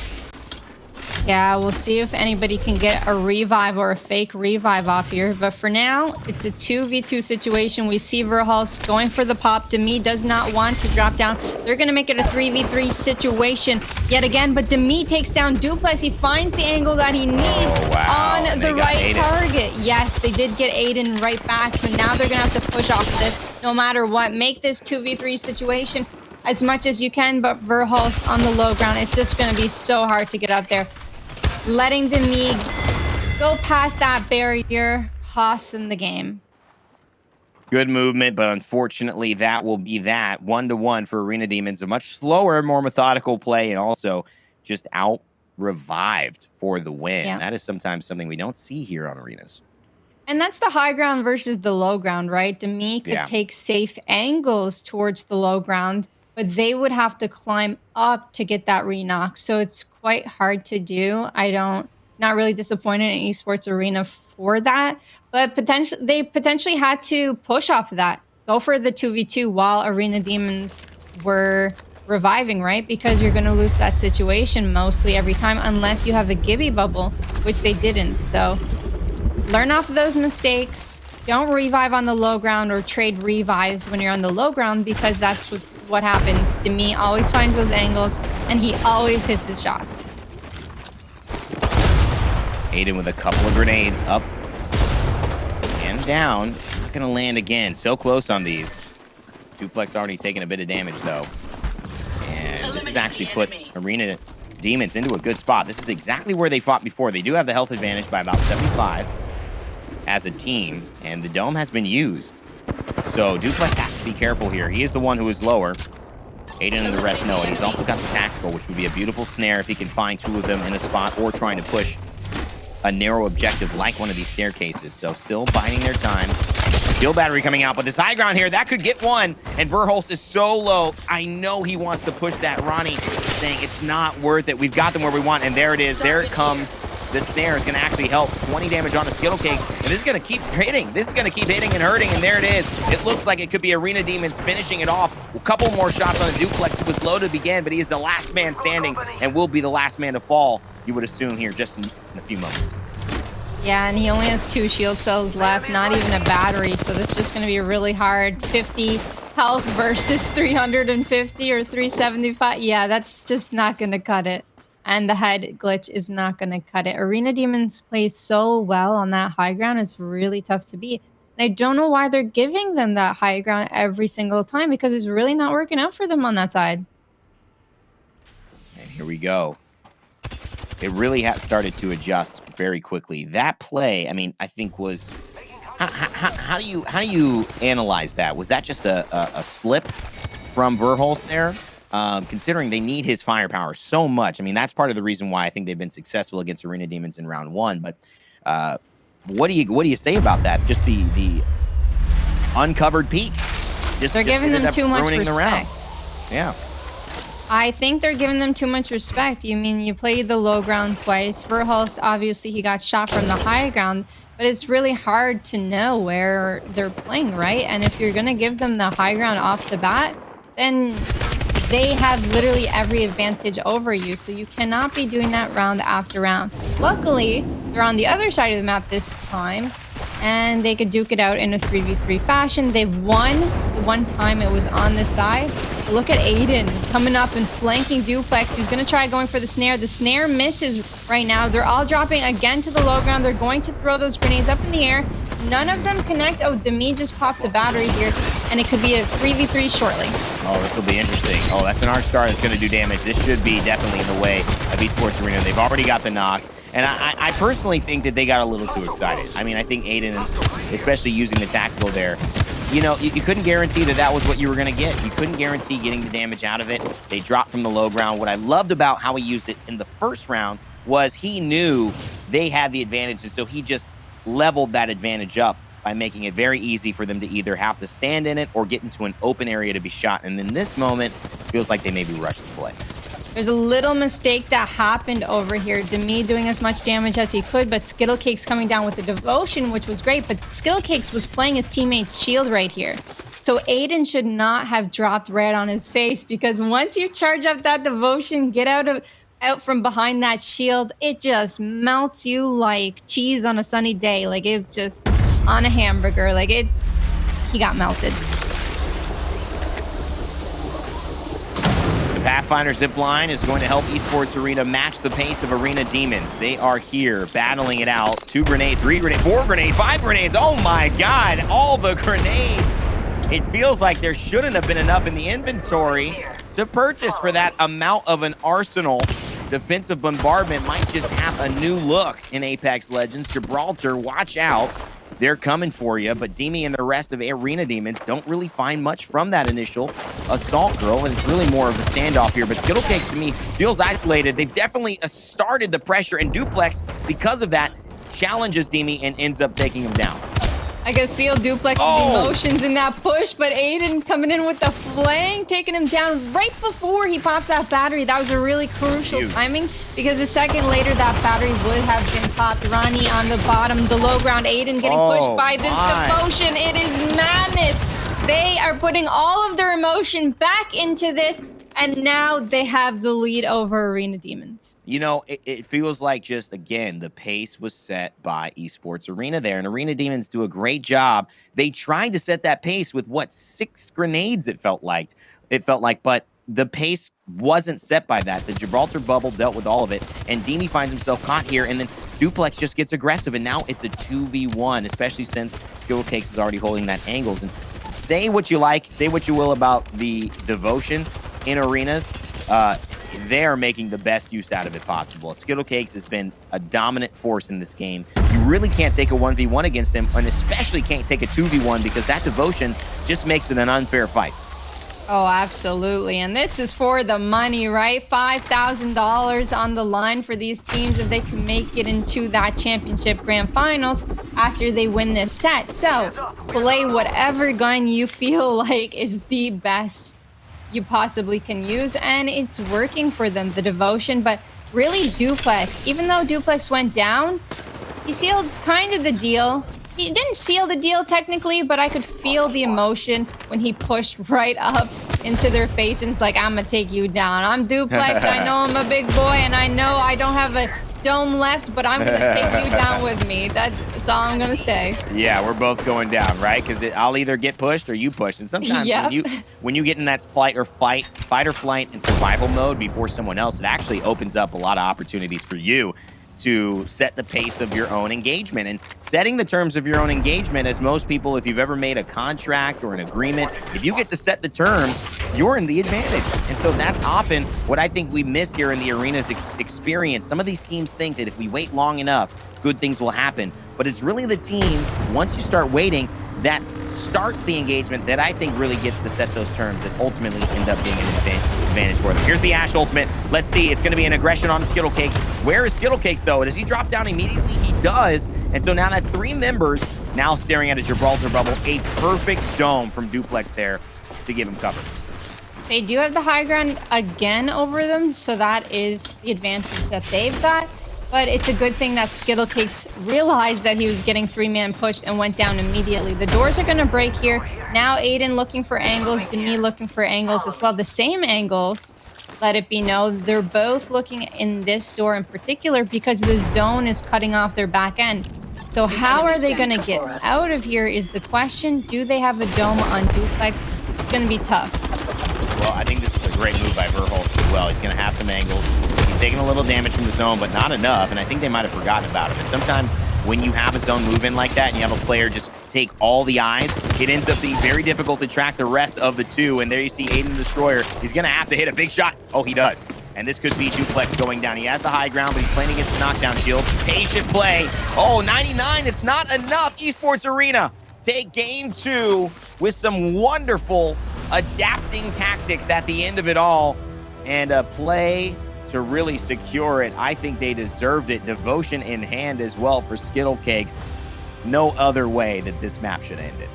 Yeah, we'll see if anybody can get a revive or a fake revive off here. But for now, it's a 2v2 situation. We see Verhulst going for the pop. Dimi does not want to drop down. They're going to make it a 3v3 situation yet again. But Dimi takes down Dooplex. He finds the angle that he needs on the right target. Yes, they did get Aiden right back. So now they're going to have to push off this no matter what. Make this 2v3 situation as much as you can. But Verhulst on the low ground, it's just going to be so hard to get up there. Letting Dimi go past that barrier costs in the game. Good movement, but unfortunately that will be that. 1-1 for Arena Demons. A much slower, more methodical play, and also just out-revived for the win. Yeah. That is sometimes something we don't see here on Arenas. And that's the high ground versus the low ground, right? Dimi could take safe angles towards the low ground, but they would have to climb up to get that re-knock. So it's quite hard to do. Not really disappointed in Esports Arena for that, but they potentially had to push off of that. Go for the 2v2 while Arena Demons were reviving, right? Because you're gonna lose that situation mostly every time unless you have a Gibby bubble, which they didn't. So learn off of those mistakes. Don't revive on the low ground or trade revives when you're on the low ground, because that's what happens. Dimi always finds those angles, and he always hits his shots. Aiden with a couple of grenades up One down. Not going to land again. So close on these. Dooplex already taking a bit of damage, though. And this has actually put Arena Demons into a good spot. This is exactly where they fought before. They do have the health advantage by about 75 as a team, and the dome has been used. So Dooplex has to be careful here. He is the one who is lower. Aidan and the rest know it. He's also got the tactical, which would be a beautiful snare if he can find two of them in a spot or trying to push a narrow objective like one of these staircases. So still biding their time. Steel battery coming out, but this high ground here, that could get one. And Verhulst is so low. I know he wants to push that. Rahknee saying it's not worth it. We've got them where we want, and there it is. There it comes. The snare is going to actually help. 20 damage on the Skittlecakes, and this is going to keep hitting. This is going to keep hitting and hurting, and there it is. It looks like it could be Arena Demons finishing it off. A couple more shots on the Dooplex. It was low to begin, but he is the last man standing and will be the last man to fall, you would assume, here just in a few moments. Yeah, and he only has 2 shield cells left, not even a battery, so this is just going to be really hard. 50 health versus 350 or 375. Yeah, that's just not going to cut it. And the head glitch is not going to cut it. Arena Demons play so well on that high ground, it's really tough to beat. And I don't know why they're giving them that high ground every single time, because it's really not working out for them on that side. And here we go. It really has started to adjust very quickly. That play, I mean, I think was... How do you analyze that? Was that just a slip from Verhulst there? Considering they need his firepower so much. I mean, that's part of the reason why I think they've been successful against Arena Demons in round 1. But what do you say about that? Just the uncovered peak. They're giving them too much respect. Yeah. I think they're giving them too much respect. You mean you played the low ground twice. Verhulst, obviously, he got shot from the high ground, but it's really hard to know where they're playing, right? And if you're going to give them the high ground off the bat, then they have literally every advantage over you. So you cannot be doing that round after round. Luckily, they're on the other side of the map this time, and they could duke it out in a 3v3 fashion. They've won the one time it was on this side. Look at Aidan coming up and flanking Dooplex. He's going to try going for the snare. The snare misses right now. They're all dropping again to the low ground. They're going to throw those grenades up in the air. None of them connect. Oh, Dimi just pops a battery here, and it could be a 3v3 shortly. Oh, this will be interesting. Oh, that's an arc star that's going to do damage. This should be definitely in the way of Esports Arena. They've already got the knock. And I personally think that they got a little too excited. I mean, I think Aidan, especially using the tactical there, you know, you couldn't guarantee that that was what you were going to get. You couldn't guarantee getting the damage out of it. They dropped from the low ground. What I loved about how he used it in the first round was he knew they had the advantage, and so he just leveled that advantage up by making it very easy for them to either have to stand in it or get into an open area to be shot. And in this moment, it feels like they maybe rushed the play. There's a little mistake that happened over here. Demi doing as much damage as he could, but Skittlecakes coming down with the devotion, which was great. But Skittlecakes was playing his teammate's shield right here. So Aidan should not have dropped red on his face, because once you charge up that devotion, get out from behind that shield, it just melts you like cheese on a sunny day. Like it just on a hamburger. Like he got melted. Pathfinder zipline is going to help Esports Arena match the pace of Arena Demons. They are here battling it out. 2 grenade, 3 grenade, 4 grenade, 5 grenades. Oh my God, all the grenades. It feels like there shouldn't have been enough in the inventory to purchase for that amount of an arsenal. Defensive bombardment might just have a new look in Apex Legends. Gibraltar, watch out. They're coming for you, but Dimi and the rest of Arena Demons don't really find much from that initial assault girl, and it's really more of a standoff here. But Skittlecakes, to me, feels isolated. They've definitely started the pressure, and Dooplex, because of that, challenges Dimi and ends up taking him down. I could feel Duplex's emotions in that push, but Aidan coming in with the flank, taking him down right before he pops that battery. That was a really crucial timing, because a second later that battery would have been popped. Rahknee on the bottom, the low ground. Aidan getting pushed by this devotion. It is madness. They are putting all of their emotion back into this, and now they have the lead over Arena Demons. You know, it feels like just, again, the pace was set by Esports Arena there, and Arena Demons do a great job. They tried to set that pace with, what, 6 grenades it felt like, but the pace wasn't set by that. The Gibraltar bubble dealt with all of it, and Dimi finds himself caught here, and then Dooplex just gets aggressive, and now it's a 2v1, especially since Skittlecakes is already holding that angles. And say what you like, say what you will about the devotion in arenas, they're making the best use out of it possible. Skittlecakes has been a dominant force in this game. You really can't take a 1v1 against him, and especially can't take a 2v1 because that devotion just makes it an unfair fight. Oh, absolutely. And this is for the money, right? $5,000 on the line for these teams if they can make it into that championship grand finals after they win this set. So play whatever gun you feel like is the best you possibly can use, and it's working for them, the devotion. But really, Dooplex, even though Dooplex went down, he sealed kind of the deal. He didn't seal the deal technically, but I could feel the emotion when he pushed right up into their face and it's like, I'm gonna take you down. I'm Dooplex, I know I'm a big boy, and I know I don't have a dome left, but I'm gonna take you down with me. That's all I'm gonna say. Yeah, we're both going down, right? Because I'll either get pushed or you pushed. And sometimes when you get in that fight or flight and survival mode before someone else, it actually opens up a lot of opportunities for you to set the pace of your own engagement. And setting the terms of your own engagement, as most people, if you've ever made a contract or an agreement, if you get to set the terms, you're in the advantage. And so that's often what I think we miss here in the arena's experience. Some of these teams think that if we wait long enough, good things will happen. But it's really the team, once you start waiting, that starts the engagement that I think really gets to set those terms that ultimately end up being an advantage for them. Here's the Ash ultimate. Let's see. It's going to be an aggression on Skittlecakes. Where is Skittlecakes, though? Does he drop down immediately? He does. And so now that's 3 members now staring at a Gibraltar bubble. A perfect dome from Dooplex there to give him cover. They do have the high ground again over them, so that is the advantage that they've got. But it's a good thing that Skittlecakes realized that he was getting 3-man pushed and went down immediately. The doors are going to break here. Now Aiden looking for angles, Dimi looking for angles as well. The same angles, let it be known. They're both looking in this door in particular because the zone is cutting off their back end. So how are they going to get out of here is the question. Do they have a dome on Dooplex? It's going to be tough. Well, I think this is a great move by Verhulst as well. He's going to have some angles. He's taking a little damage from the zone, but not enough, and I think they might have forgotten about it. But sometimes when you have a zone move in like that and you have a player just take all the eyes, it ends up being very difficult to track the rest of the 2, and there you see AidantheDestroyer. He's going to have to hit a big shot. Oh, he does. And this could be Dooplex going down. He has the high ground, but he's playing against the knockdown shield. Patient play. Oh, 99. It's not enough. Esports Arena take game 2 with some wonderful adapting tactics at the end of it all, and a play to really secure it. I think they deserved it. Devotion in hand as well for Skittlecakes. No other way that this map should end it.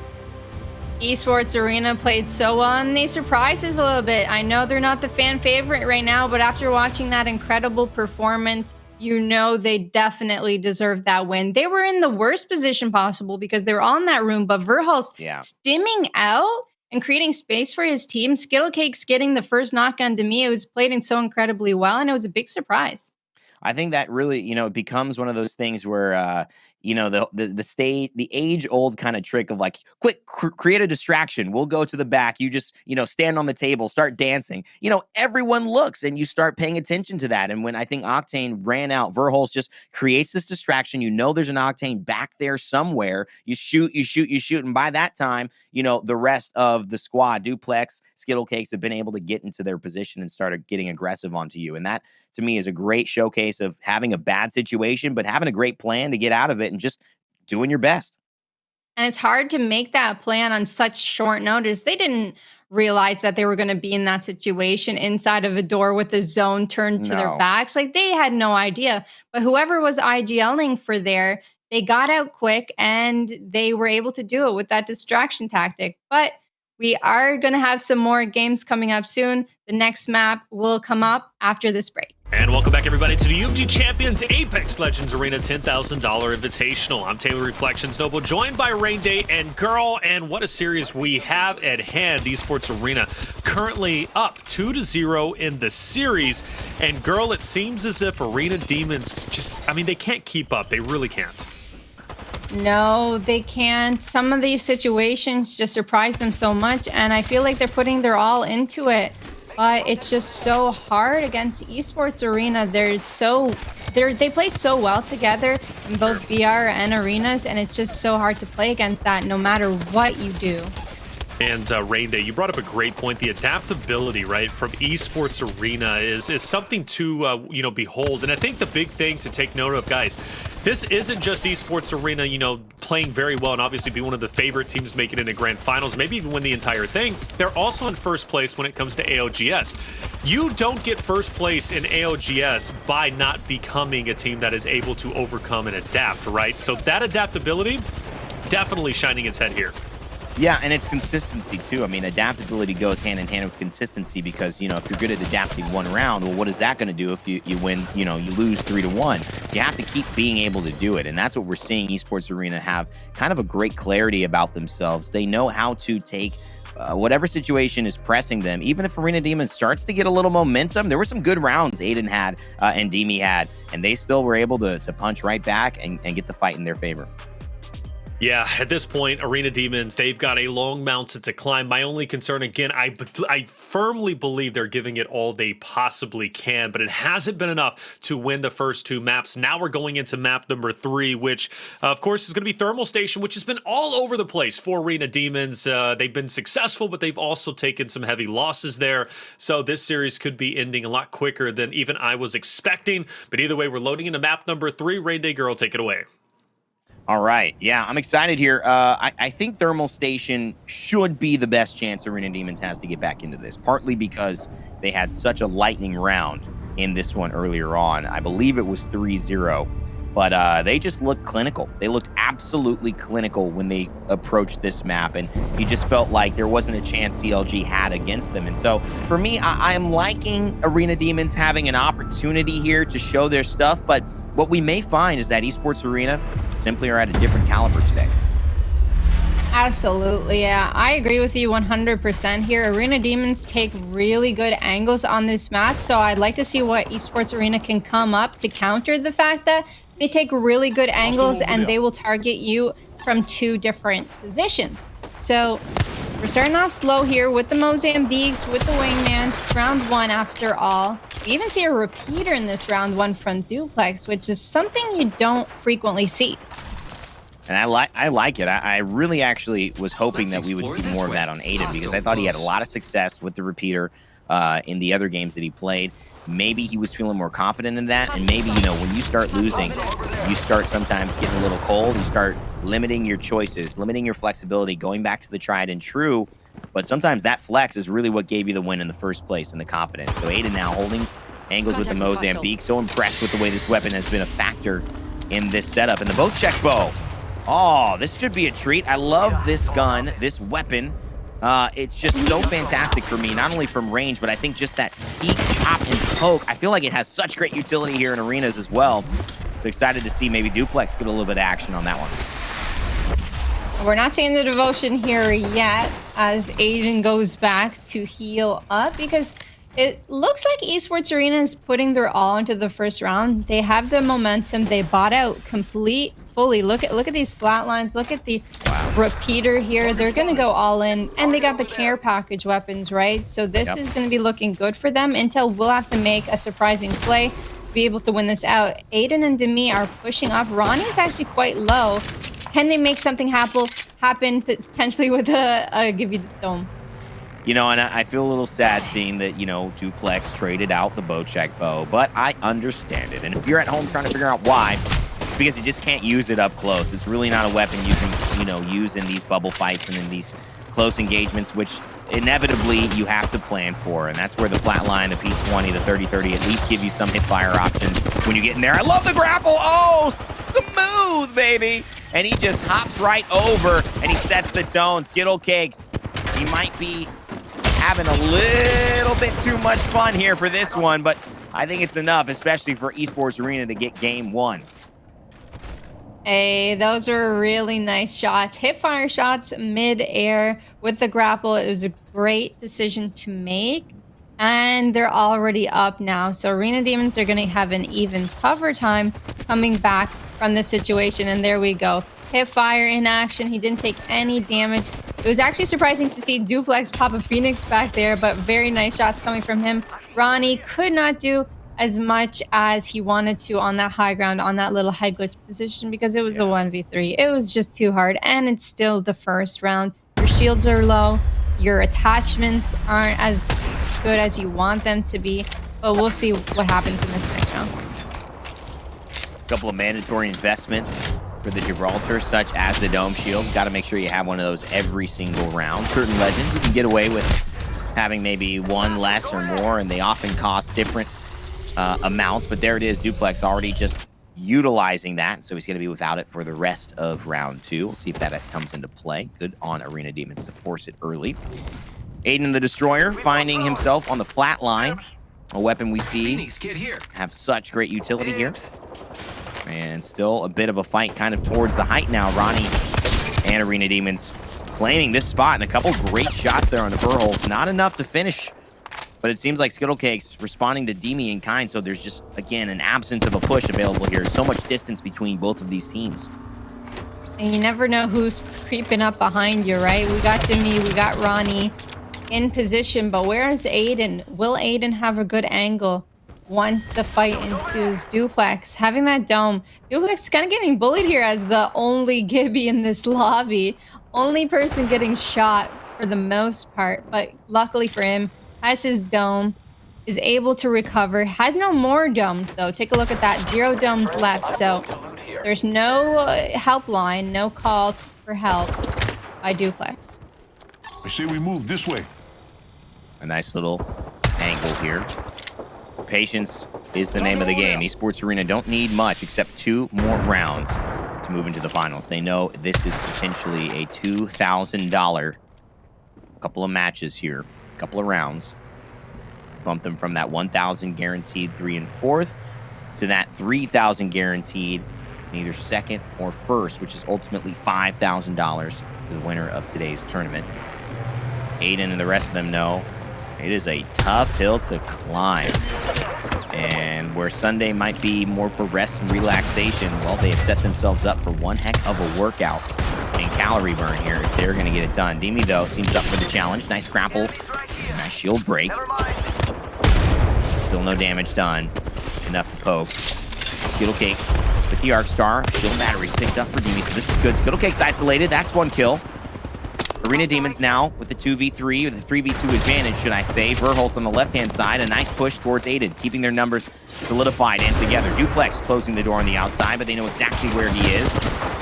Esports Arena played so well, and they surprised us a little bit. I know they're not the fan favorite right now, but after watching that incredible performance, you know they definitely deserved that win. They were in the worst position possible because they were all in that room, but Verhulst stimming out and creating space for his team. Skittlecakes getting the first knockdown to me. It was played in so incredibly well, and it was a big surprise. I think that really, it becomes one of those things where, the age-old kind of trick of like, quick, create a distraction. We'll go to the back. You just, stand on the table, start dancing. Everyone looks, and you start paying attention to that. And when I think Octane ran out, Verhulst just creates this distraction. There's an Octane back there somewhere. You shoot. And by that time, the rest of the squad, Dooplex, Skittlecakes, have been able to get into their position and started getting aggressive onto you. And that, to me, is a great showcase of having a bad situation, but having a great plan to get out of it and just doing your best. And it's hard to make that plan on such short notice. They didn't realize that they were going to be in that situation inside of a door with the zone turned to their backs. Like, they had no idea. But whoever was IGLing for there, they got out quick and they were able to do it with that distraction tactic. But we are going to have some more games coming up soon. The next map will come up after this break. And welcome back, everybody, to the UMG Champions Apex Legends Arena $10,000 Invitational. I'm Taylor Reflections Noble, joined by Rain Day and Girl, and what a series we have at hand. Esports Arena currently up 2-0 in the series, and Girl, it seems as if Arena Demons they can't keep up. They really can't. No, they can't. Some of these situations just surprise them so much, and I feel like they're putting their all into it. But it's just so hard against Esports Arena. They're so they play so well together in both VR and arenas, and it's just so hard to play against that no matter what you do. And Rain Day, you brought up a great point. The adaptability, right, from Esports Arena is something to behold. And I think the big thing to take note of, guys, this isn't just Esports Arena, playing very well and obviously be one of the favorite teams making it into grand finals, maybe even win the entire thing. They're also in first place when it comes to AOGS. You don't get first place in AOGS by not becoming a team that is able to overcome and adapt, right? So that adaptability definitely shining its head here. Yeah, and it's consistency too. I mean, adaptability goes hand in hand with consistency because, if you're good at adapting one round, well, what is that going to do if you win, you lose 3-1? You have to keep being able to do it. And that's what we're seeing Esports Arena have kind of a great clarity about themselves. They know how to take whatever situation is pressing them. Even if Arena Demons starts to get a little momentum, there were some good rounds Aiden had and Dimi had, and they still were able to punch right back and get the fight in their favor. Yeah, at this point, Arena Demons, they've got a long mountain to climb. My only concern, again, I firmly believe they're giving it all they possibly can, but it hasn't been enough to win the first two maps. Now we're going into map number 3, which, of course, is going to be Thermal Station, which has been all over the place for Arena Demons. They've been successful, but they've also taken some heavy losses there. So this series could be ending a lot quicker than even I was expecting. But either way, we're loading into map number 3. Rain Day Girl, take it away. All right. Yeah, I'm excited here. I think Thermal Station should be the best chance Arena Demons has to get back into this, partly because they had such a lightning round in this one earlier on. I believe it was 3-0, but they just looked clinical. They looked absolutely clinical when they approached this map, and you just felt like there wasn't a chance CLG had against them. And so for me, I'm liking Arena Demons having an opportunity here to show their stuff, but what we may find is that Esports Arena simply are at a different caliber today. Absolutely, yeah. I agree with you 100% here. Arena Demons take really good angles on this map, so I'd like to see what Esports Arena can come up to counter the fact that they take really good angles and they will target you from 2 different positions. So we're starting off slow here with the Mozambiques, with the Wingmans. It's round 1 after all. We even see a repeater in this round 1 from Dooplex, which is something you don't frequently see. And I like it. I really actually was hoping that we would see more of that on Aiden because I thought he had a lot of success with the repeater in the other games that he played. Maybe he was feeling more confident in that. And maybe, when you start losing, you start sometimes getting a little cold. You start limiting your choices, limiting your flexibility, going back to the tried and true. But sometimes that flex is really what gave you the win in the first place and the confidence. So Aiden now holding angles with the Mozambique. So impressed with the way this weapon has been a factor in this setup. And the boat check bow. Oh, this should be a treat. I love this gun, this weapon. It's just so fantastic for me, not only from range, but I think just that peek, pop, and poke. I feel like it has such great utility here in arenas as well. So excited to see maybe Dooplex get a little bit of action on that one. We're not seeing the devotion here yet as Aiden goes back to heal up because it looks like Esports Arena is putting their all into the first round. They have the momentum. They bought out fully. Look at these flat lines. Look at the repeater here. They're going to go all in, and they got the care package weapons, right? So this is going to be looking good for them. Intel will have to make a surprising play to be able to win this out. Aiden and Dimi are pushing up. Ronnie is actually quite low. Can they make something happen potentially with a give you the dome? And I feel a little sad seeing that, Dooplex traded out the bow check bow, but I understand it. And if you're at home trying to figure out why, it's because you just can't use it up close. It's really not a weapon you can, use in these bubble fights and in these close engagements, which inevitably you have to plan for. And that's where the flatline, the P20, the 30-30 at least give you some hip fire options when you get in there. I love the grapple. Oh, smooth, baby. And he just hops right over and he sets the tone. Skittlecakes, he might be having a little bit too much fun here for this one, but I think it's enough, especially for Esports Arena to get game 1. Hey, those are really nice shots. Hip fire shots mid-air with the grapple. It was a great decision to make. And they're already up now. So Arena Demons are going to have an even tougher time coming back from this situation. And there we go. Hip fire in action. He didn't take any damage. It was actually surprising to see Dooplex pop a Phoenix back there, but very nice shots coming from him. Ronnie could not do as much as he wanted to on that high ground, on that little head glitch position, because it was a 1v3. It was just too hard, and it's still the first round. Your shields are low, your attachments aren't as good as you want them to be, but we'll see what happens in this next round. A couple of mandatory investments for the Gibraltar, such as the Dome Shield. Got to make sure you have one of those every single round. Certain legends you can get away with having maybe one less or more, and they often cost different amounts, but there it is. Dooplex already just utilizing that, so he's going to be without it for the rest of round 2. We'll see if that comes into play. Good on Arena Demons to force it early. AidantheDestroyer finding himself on the flat line. A weapon we see have such great utility here. And still a bit of a fight kind of towards the height now. Rahknee and Arena Demons claiming this spot, and a couple great shots there on the Verhulst. Not enough to finish, but it seems like Skittlecakes responding to Dimi in kind, so there's just, again, an absence of a push available here. So much distance between both of these teams. And you never know who's creeping up behind you, right? We got Dimi, we got Rahknee in position, but where is Aidan? Will Aidan have a good angle once the fight ensues? Dooplex having that dome. Dooplex kind of getting bullied here as the only Gibby in this lobby. Only person getting shot for the most part, but luckily for him, has his dome, is able to recover. Has no more domes, though. Take a look at that. 0 domes left, so there's no helpline, no call for help by Dooplex. I say we move this way. A nice little angle here. Patience is the name of the game. Esports Arena don't need much except 2 more rounds to move into the finals. They know this is potentially a $2,000 couple of matches here, couple of rounds. Bump them from that 1,000 guaranteed 3 and 4th to that 3,000 guaranteed in either 2nd or 1st, which is ultimately $5,000 for the winner of today's tournament. Aidan and the rest of them know it is a tough hill to climb. And where Sunday might be more for rest and relaxation, well, they have set themselves up for one heck of a workout and calorie burn here if they're going to get it done. Dimi, though, seems up for the challenge. Nice grapple. Nice shield break. Still no damage done. Enough to poke. Skittlecakes with the Arc Star. Shield batteries picked up for Dimi, so this is good. Skittlecakes isolated. That's 1 kill. Arena Demons now with the 2v3, or the 3v2 advantage, should I say. Verhulst on the left-hand side. A nice push towards Aidan, keeping their numbers solidified and together. Dooplex closing the door on the outside, but they know exactly where he is.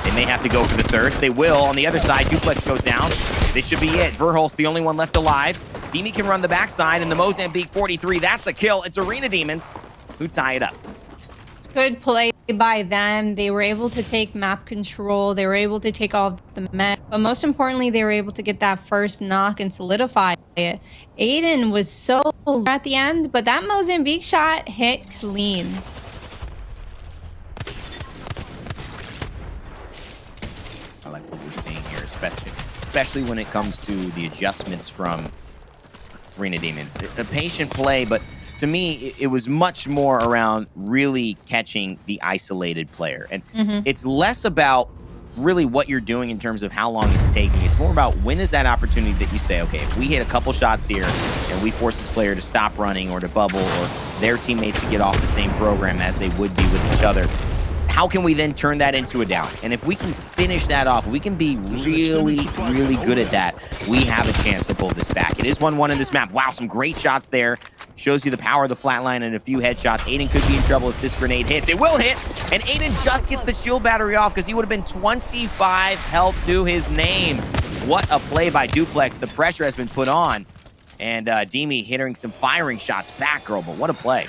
They may have to go for the thirst. They will. On the other side, Dooplex goes down. This should be it. Verhulst, the only one left alive. Dimi can run the backside, and the Mozambique 43. That's a kill. It's Arena Demons who tie it up. It's good play by them. They were able to take map control. They were able to take all the men, but most importantly, they were able to get that first knock and solidify it. Aidan was so at the end, but that Mozambique shot hit clean. I like what we're seeing here, especially when it comes to the adjustments from Arena Demons. The patient play, but to me, it was much more around really catching the isolated player. And it's less about really what you're doing in terms of how long it's taking. It's more about when is that opportunity that you say, okay, if we hit a couple shots here and we force this player to stop running or to bubble or their teammates to get off the same program as they would be with each other, how can we then turn that into a down? And if we can finish that off, we can be really, really good at that, we have a chance to pull this back. It is 1-1 in this map. Wow, some great shots there. Shows you the power of the flatline and a few headshots. Aidan could be in trouble if this grenade hits. It will hit, and Aidan just gets the shield battery off because he would have been 25 health to his name. What a play by Dooplex. The pressure has been put on, and Dimi hitting some firing shots back, girl, but what a play.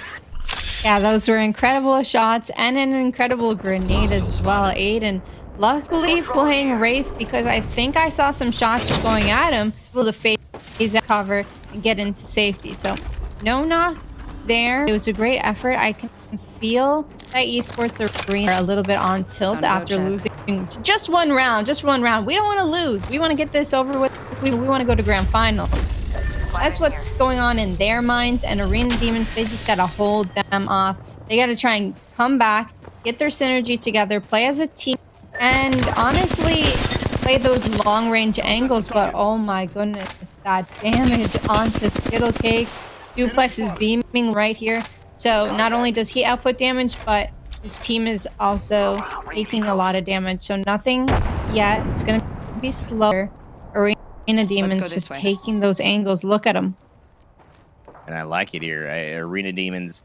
Yeah, those were incredible shots and an incredible grenade as well. Aidan luckily playing Wraith because I think I saw some shots going at him. Able to phase out cover and get into safety. So no knock there. It was a great effort. I can feel that Esports Arena a little bit on tilt after losing just one round. Just one round. We don't want to lose. We want to get this over with. We want to go to grand finals. That's what's going on in their minds. And Arena Demons, they just got to hold them off. They got to try and come back, get their synergy together, play as a team, and honestly play those long-range angles. But oh my goodness, that damage onto Skittlecakes. Dooplex is beaming right here. So not only does he output damage, but his team is also taking a lot of damage. So nothing yet. It's going to be slower. Arena Demons just taking those angles. Look at him. And I like it here. Arena Demons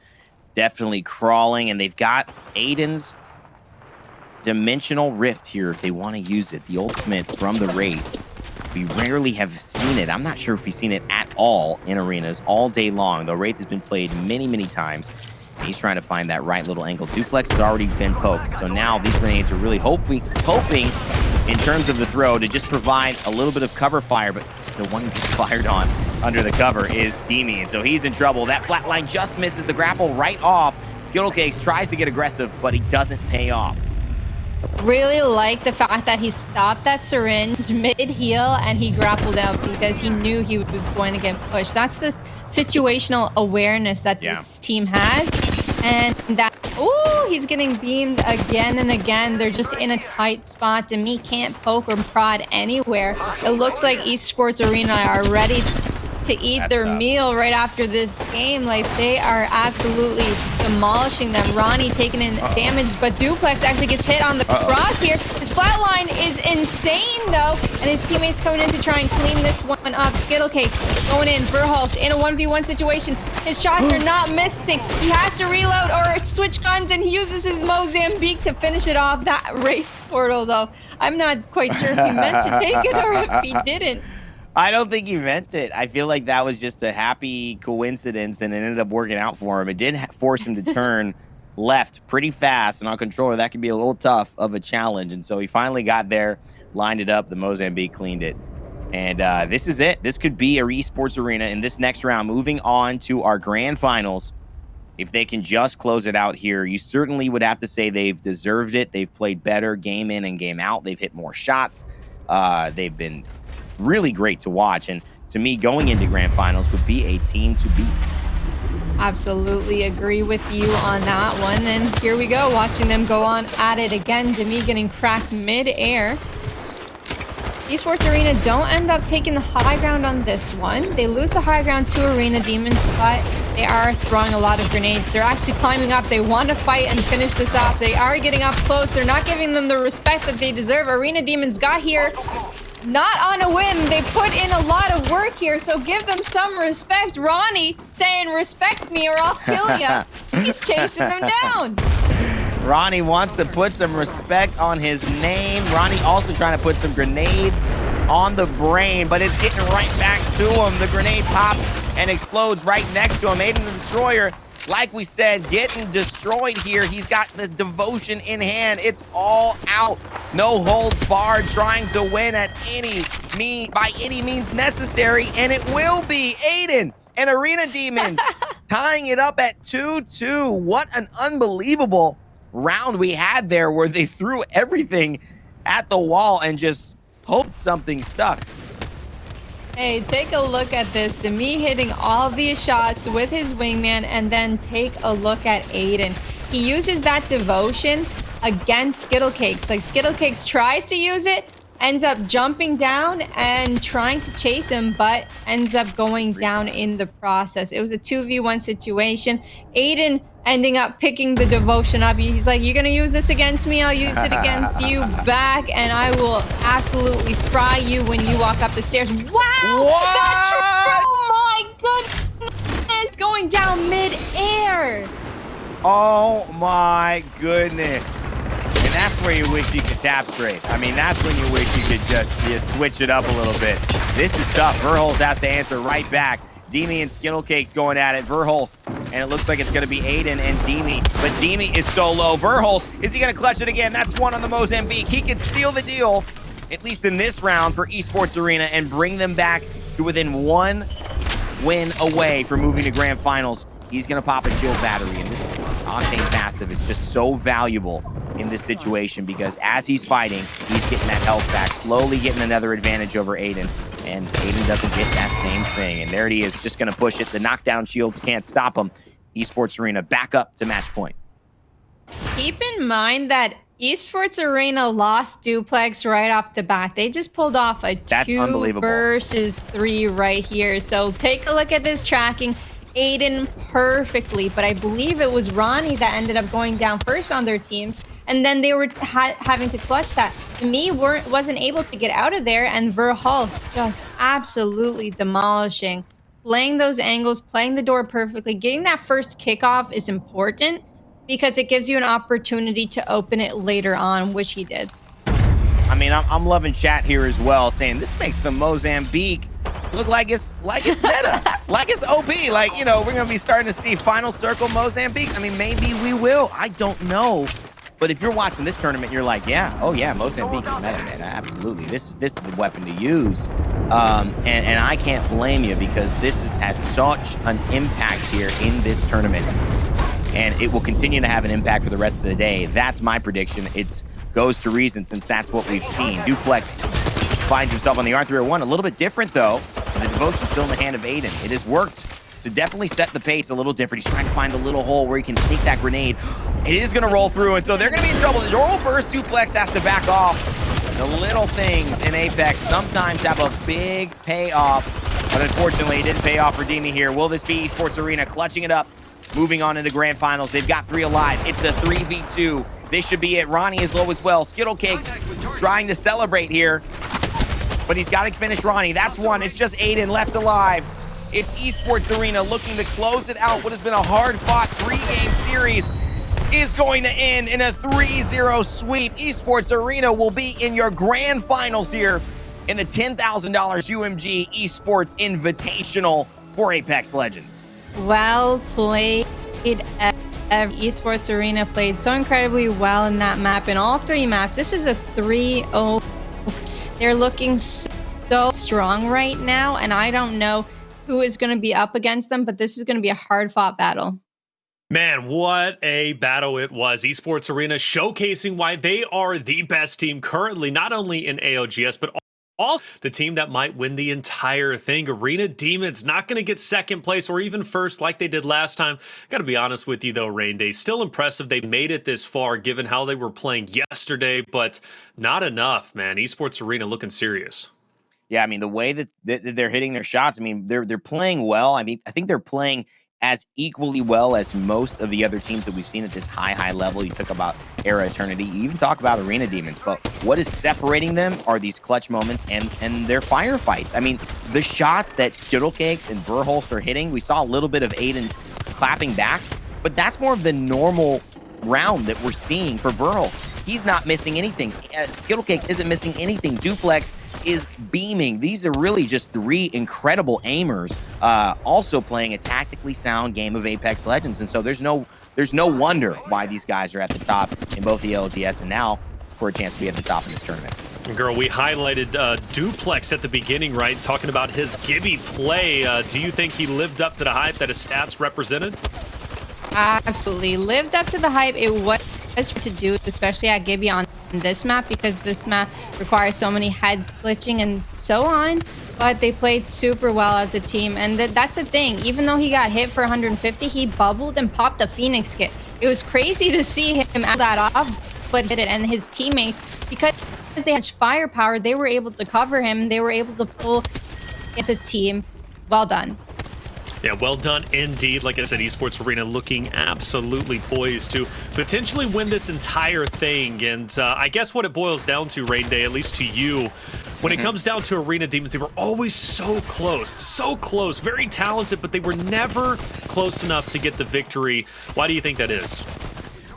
definitely crawling, and they've got Aidan's Dimensional Rift here if they want to use it. The ultimate from the Wraith. We rarely have seen it. I'm not sure if we've seen it at all in arenas all day long. The Wraith has been played many, many times. He's trying to find that right little angle. Dooplex has already been poked. So now these grenades are really hoping in terms of the throw to just provide a little bit of cover fire, but the one who gets fired on under the cover is Dimi, and so he's in trouble. That flatline just misses the grapple right off. Skittlecakes tries to get aggressive, but he doesn't pay off. Really like the fact that he stopped that syringe mid-heal and he grappled out because he knew he was going to get pushed. That's the situational awareness that this team has. And that, oh, he's getting beamed again and again. They're just in a tight spot. Dimi can't poke or prod anywhere. It looks like Esports Arena are ready to eat their meal right after this game. Like, they are absolutely demolishing them. Rahknee taking in damage, but Dooplex actually gets hit on the cross here. His flatline is insane, though, and his teammates coming in to try and clean this one up. Skittlecakes going in. Verhulst in a 1v1 situation. His shots are not missing. He has to reload or switch guns, and he uses his Mozambique to finish it off. That Wraith portal, though, I'm not quite sure if he meant to take it or if he didn't. I don't think he meant it. I feel like that was just a happy coincidence, and it ended up working out for him. It did force him to turn left pretty fast, and on controller, that could be a little tough of a challenge. And so he finally got there, lined it up. The Mozambique cleaned it. And this is it. This could be a Esports Arena in this next round. Moving on to our grand finals. If they can just close it out here, you certainly would have to say they've deserved it. They've played better game in and game out. They've hit more shots. They've been really great to watch, and to me, going into grand finals would be a team to beat. Absolutely agree with you on that one. And here we go, watching them go on at it again. Dimi getting cracked mid-air. Esports Arena don't end up taking the high ground on this one. They lose the high ground to Arena Demons, but they are throwing a lot of grenades. They're actually climbing up. They want to fight and finish this off. They are getting up close. They're not giving them the respect that they deserve. Arena Demons got here not on a whim. They put in a lot of work here, so give them some respect. Rahknee saying, respect me or I'll kill ya. He's chasing them down. Rahknee wants to put some respect on his name. Rahknee also trying to put some grenades on the brain, but it's getting right back to him. The grenade pops and explodes right next to him. AidantheDestroyer, like we said, getting destroyed here. He's got the devotion in hand. It's all out. No holds barred, trying to win by any means necessary, and it will be. Aidan and Arena Demons tying it up at 2-2. What an unbelievable round we had there, where they threw everything at the wall and just hoped something stuck. Hey, take a look at this. Dimi hitting all these shots with his wingman, and then take a look at Aidan. He uses that devotion against Skittlecakes. Like, Skittlecakes tries to use it, ends up jumping down and trying to chase him, but ends up going down in the process. It was a 2v1 situation. Aidan ending up picking the devotion up. He's like, you're gonna use this against me? I'll use it against you back, and I will absolutely fry you when you walk up the stairs. Wow! What? Oh my goodness! Going down mid-air. Oh my goodness. And that's where you wish you could tap straight. I mean, that's when you wish you could just switch it up a little bit. This is tough. Verhulst has to answer right back. Dimi and Skittlecakes going at it. Verhulst, and it looks like it's going to be Aidan and Dimi, but Dimi is so low. Verhulst, is he going to clutch it again? That's one on the Mozambique. He can seal the deal, at least in this round, for Esports Arena, and bring them back to within one win away from moving to grand finals. He's going to pop a shield battery, and this Octane passive is just so valuable in this situation, because as he's fighting, he's getting that health back, slowly getting another advantage over Aidan, and Aidan doesn't get that same thing. And there he is, just going to push it. The knockdown shields can't stop him. Esports Arena back up to match point. Keep in mind that Esports Arena lost Dooplex right off the bat. They just pulled off a 2 versus 3 right here. So take a look at this tracking. Aiden perfectly, but I believe it was Rahknee that ended up going down first on their teams, and then they were having to clutch that. Dimi wasn't able to get out of there, and Verhulst just absolutely demolishing. Playing those angles, playing the door perfectly, getting that first kickoff is important because it gives you an opportunity to open it later on, which he did. I mean, I'm loving chat here as well, saying this makes the Mozambique look like it's meta, like it's OP. Like, you know, we're gonna be starting to see Final Circle Mozambique. I mean, maybe we will. I don't know. But if you're watching this tournament, you're like, yeah, oh yeah, Mozambique is meta, man. Absolutely, this is the weapon to use. And I can't blame you because this has had such an impact here in this tournament. And it will continue to have an impact for the rest of the day. That's my prediction. It goes to reason since that's what we've seen. Dooplex finds himself on the R301. A little bit different, though. The devotion's still in the hand of Aiden. It has worked to definitely set the pace a little different. He's trying to find the little hole where he can sneak that grenade. It is going to roll through, and so they're going to be in trouble. The normal burst, Dooplex has to back off. The little things in Apex sometimes have a big payoff, but unfortunately, it didn't pay off for Dimi here. Will this be Esports Arena clutching it up? Moving on into grand finals. They've got 3 alive. It's a 3v2. This should be it. Rahknee is low as well. Skittlecakes trying to celebrate here, but he's got to finish Rahknee. That's one. It's just Aiden left alive. It's Esports Arena looking to close it out. What has been a hard-fought 3-game series is going to end in a 3-0 sweep. Esports Arena will be in your grand finals here in the $10,000 UMG Esports Invitational for Apex Legends. Well played. Esports Arena played so incredibly well in that map. In all 3 maps, this is a 3-0. They're looking so strong right now, and I don't know who is going to be up against them, but this is going to be a hard-fought battle. Man, what a battle it was. Esports Arena showcasing why they are the best team currently, not only in AOGS, but also the team that might win the entire thing. Arena Demons not going to get second place or even first like they did last time. Got to be honest with you, though, Rain Day, still impressive. They made it this far given how they were playing yesterday, but not enough, man. Esports Arena looking serious. Yeah, I mean, the way that they're hitting their shots, I mean, they're playing well. I mean, I think they're playing as equally well as most of the other teams that we've seen at this high level. You talk about Era Eternity, you even talk about Arena Demons, but what is separating them are these clutch moments and their firefights. I mean, the shots that Skittlecakes and Verhulst are hitting, we saw a little bit of Aiden clapping back, but that's more of the normal round that we're seeing for Verhulst. He's not missing anything. Skittlecakes isn't missing anything. Dooplex is beaming. These are really just 3 incredible aimers, also playing a tactically sound game of Apex Legends. And so there's no wonder why these guys are at the top in both the LGS and now for a chance to be at the top in this tournament. Girl, we highlighted Dooplex at the beginning, right? Talking about his Gibby play. Do you think he lived up to the hype that his stats represented? Absolutely. Lived up to the hype. It was to do, especially at Gibby on this map, because this map requires so many head glitching and so on. But they played super well as a team, and that's the thing. Even though he got hit for 150, he bubbled and popped a Phoenix kit. It was crazy to see him out that off, but did it, and his teammates, because they had firepower, they were able to cover him. They were able to pull as a team. Well done. Yeah, well done indeed. Like I said, Esports Arena looking absolutely poised to potentially win this entire thing. And I guess what it boils down to, Rain Day, at least to you, when it comes down to Arena Demons, they were always so close, very talented, but they were never close enough to get the victory. Why do you think that is?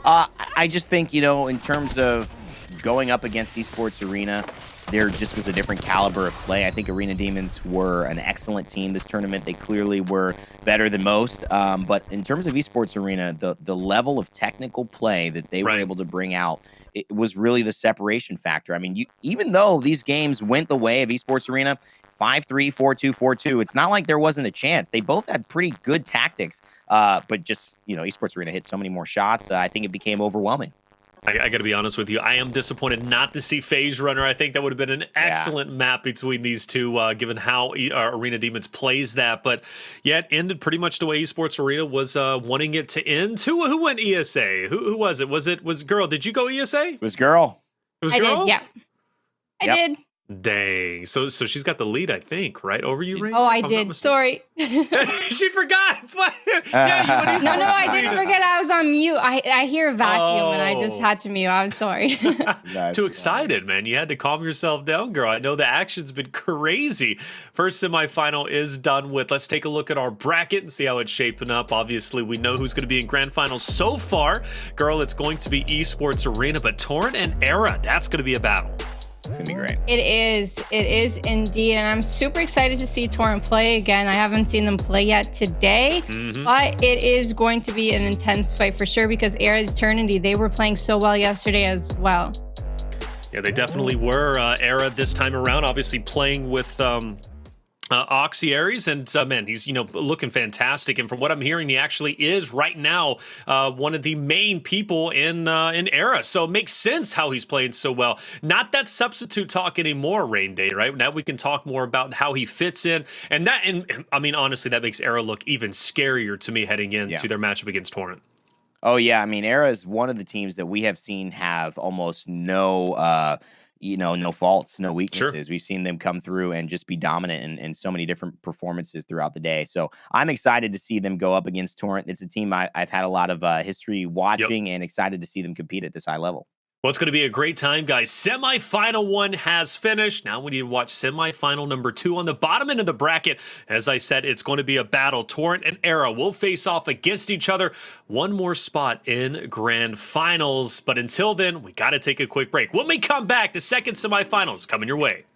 I just think, you know, in terms of going up against Esports Arena, there just was a different caliber of play. I think Arena Demons were an excellent team this tournament. They clearly were better than most. But in terms of Esports Arena, the level of technical play that they were able to bring out, it was really the separation factor. I mean, even though these games went the way of Esports Arena, 5-3, 4-2, 4-2, it's not like there wasn't a chance. They both had pretty good tactics, but just, you know, Esports Arena hit so many more shots. I think it became overwhelming. I got to be honest with you. I am disappointed not to see Phase Runner. I think that would have been an excellent map between these two, given how Arena Demons plays that. But yeah, it ended pretty much the way Esports Arena was wanting it to end. Who went ESA? Who was it? Was Girl? Did you go ESA? It was Girl. It was I Girl? did, yeah. I did. Dang. So she's got the lead, I think, right over you, Ray? Oh, I If I'm not did. mistaken. Sorry. She forgot. It's why. Yeah, when No, I didn't forget I was on mute. I hear a vacuum and I just Oh. had to mute. I'm sorry. That's Too funny. excited, man. You had to calm yourself down, girl. I know the action's been crazy. First semifinal is done with. Let's take a look at our bracket and see how it's shaping up. Obviously, we know who's going to be in grand finals so far. Girl, it's going to be Esports Arena, but Torrent and Era, that's going to be a battle. It's gonna be great. It is indeed. And I'm super excited to see Torrent play again. I haven't seen them play yet today, but it is going to be an intense fight for sure because Era Eternity, they were playing so well yesterday as well. Yeah, they definitely were. Era this time around, obviously playing with Oxy Aries, and man, he's looking fantastic. And from what I'm hearing, he actually is right now one of the main people in Era. So it makes sense how he's playing so well. Not that substitute talk anymore, Rain Day. Right now, we can talk more about how he fits in, and I mean, honestly, that makes Era look even scarier to me heading into their matchup against Torrent. Oh yeah, I mean, Era is one of the teams that we have seen have almost no no faults, no weaknesses. We've seen them come through and just be dominant in so many different performances throughout the day. So I'm excited to see them go up against Torrent. It's a team I've had a lot of history watching and excited to see them compete at this high level. Well, it's going to be a great time, guys. Semifinal 1 has finished. Now we need to watch semifinal number 2 on the bottom end of the bracket. As I said, it's going to be a battle. Torrent and Era will face off against each other. One more spot in grand finals. But until then, we got to take a quick break. When we come back, the second semifinals coming your way.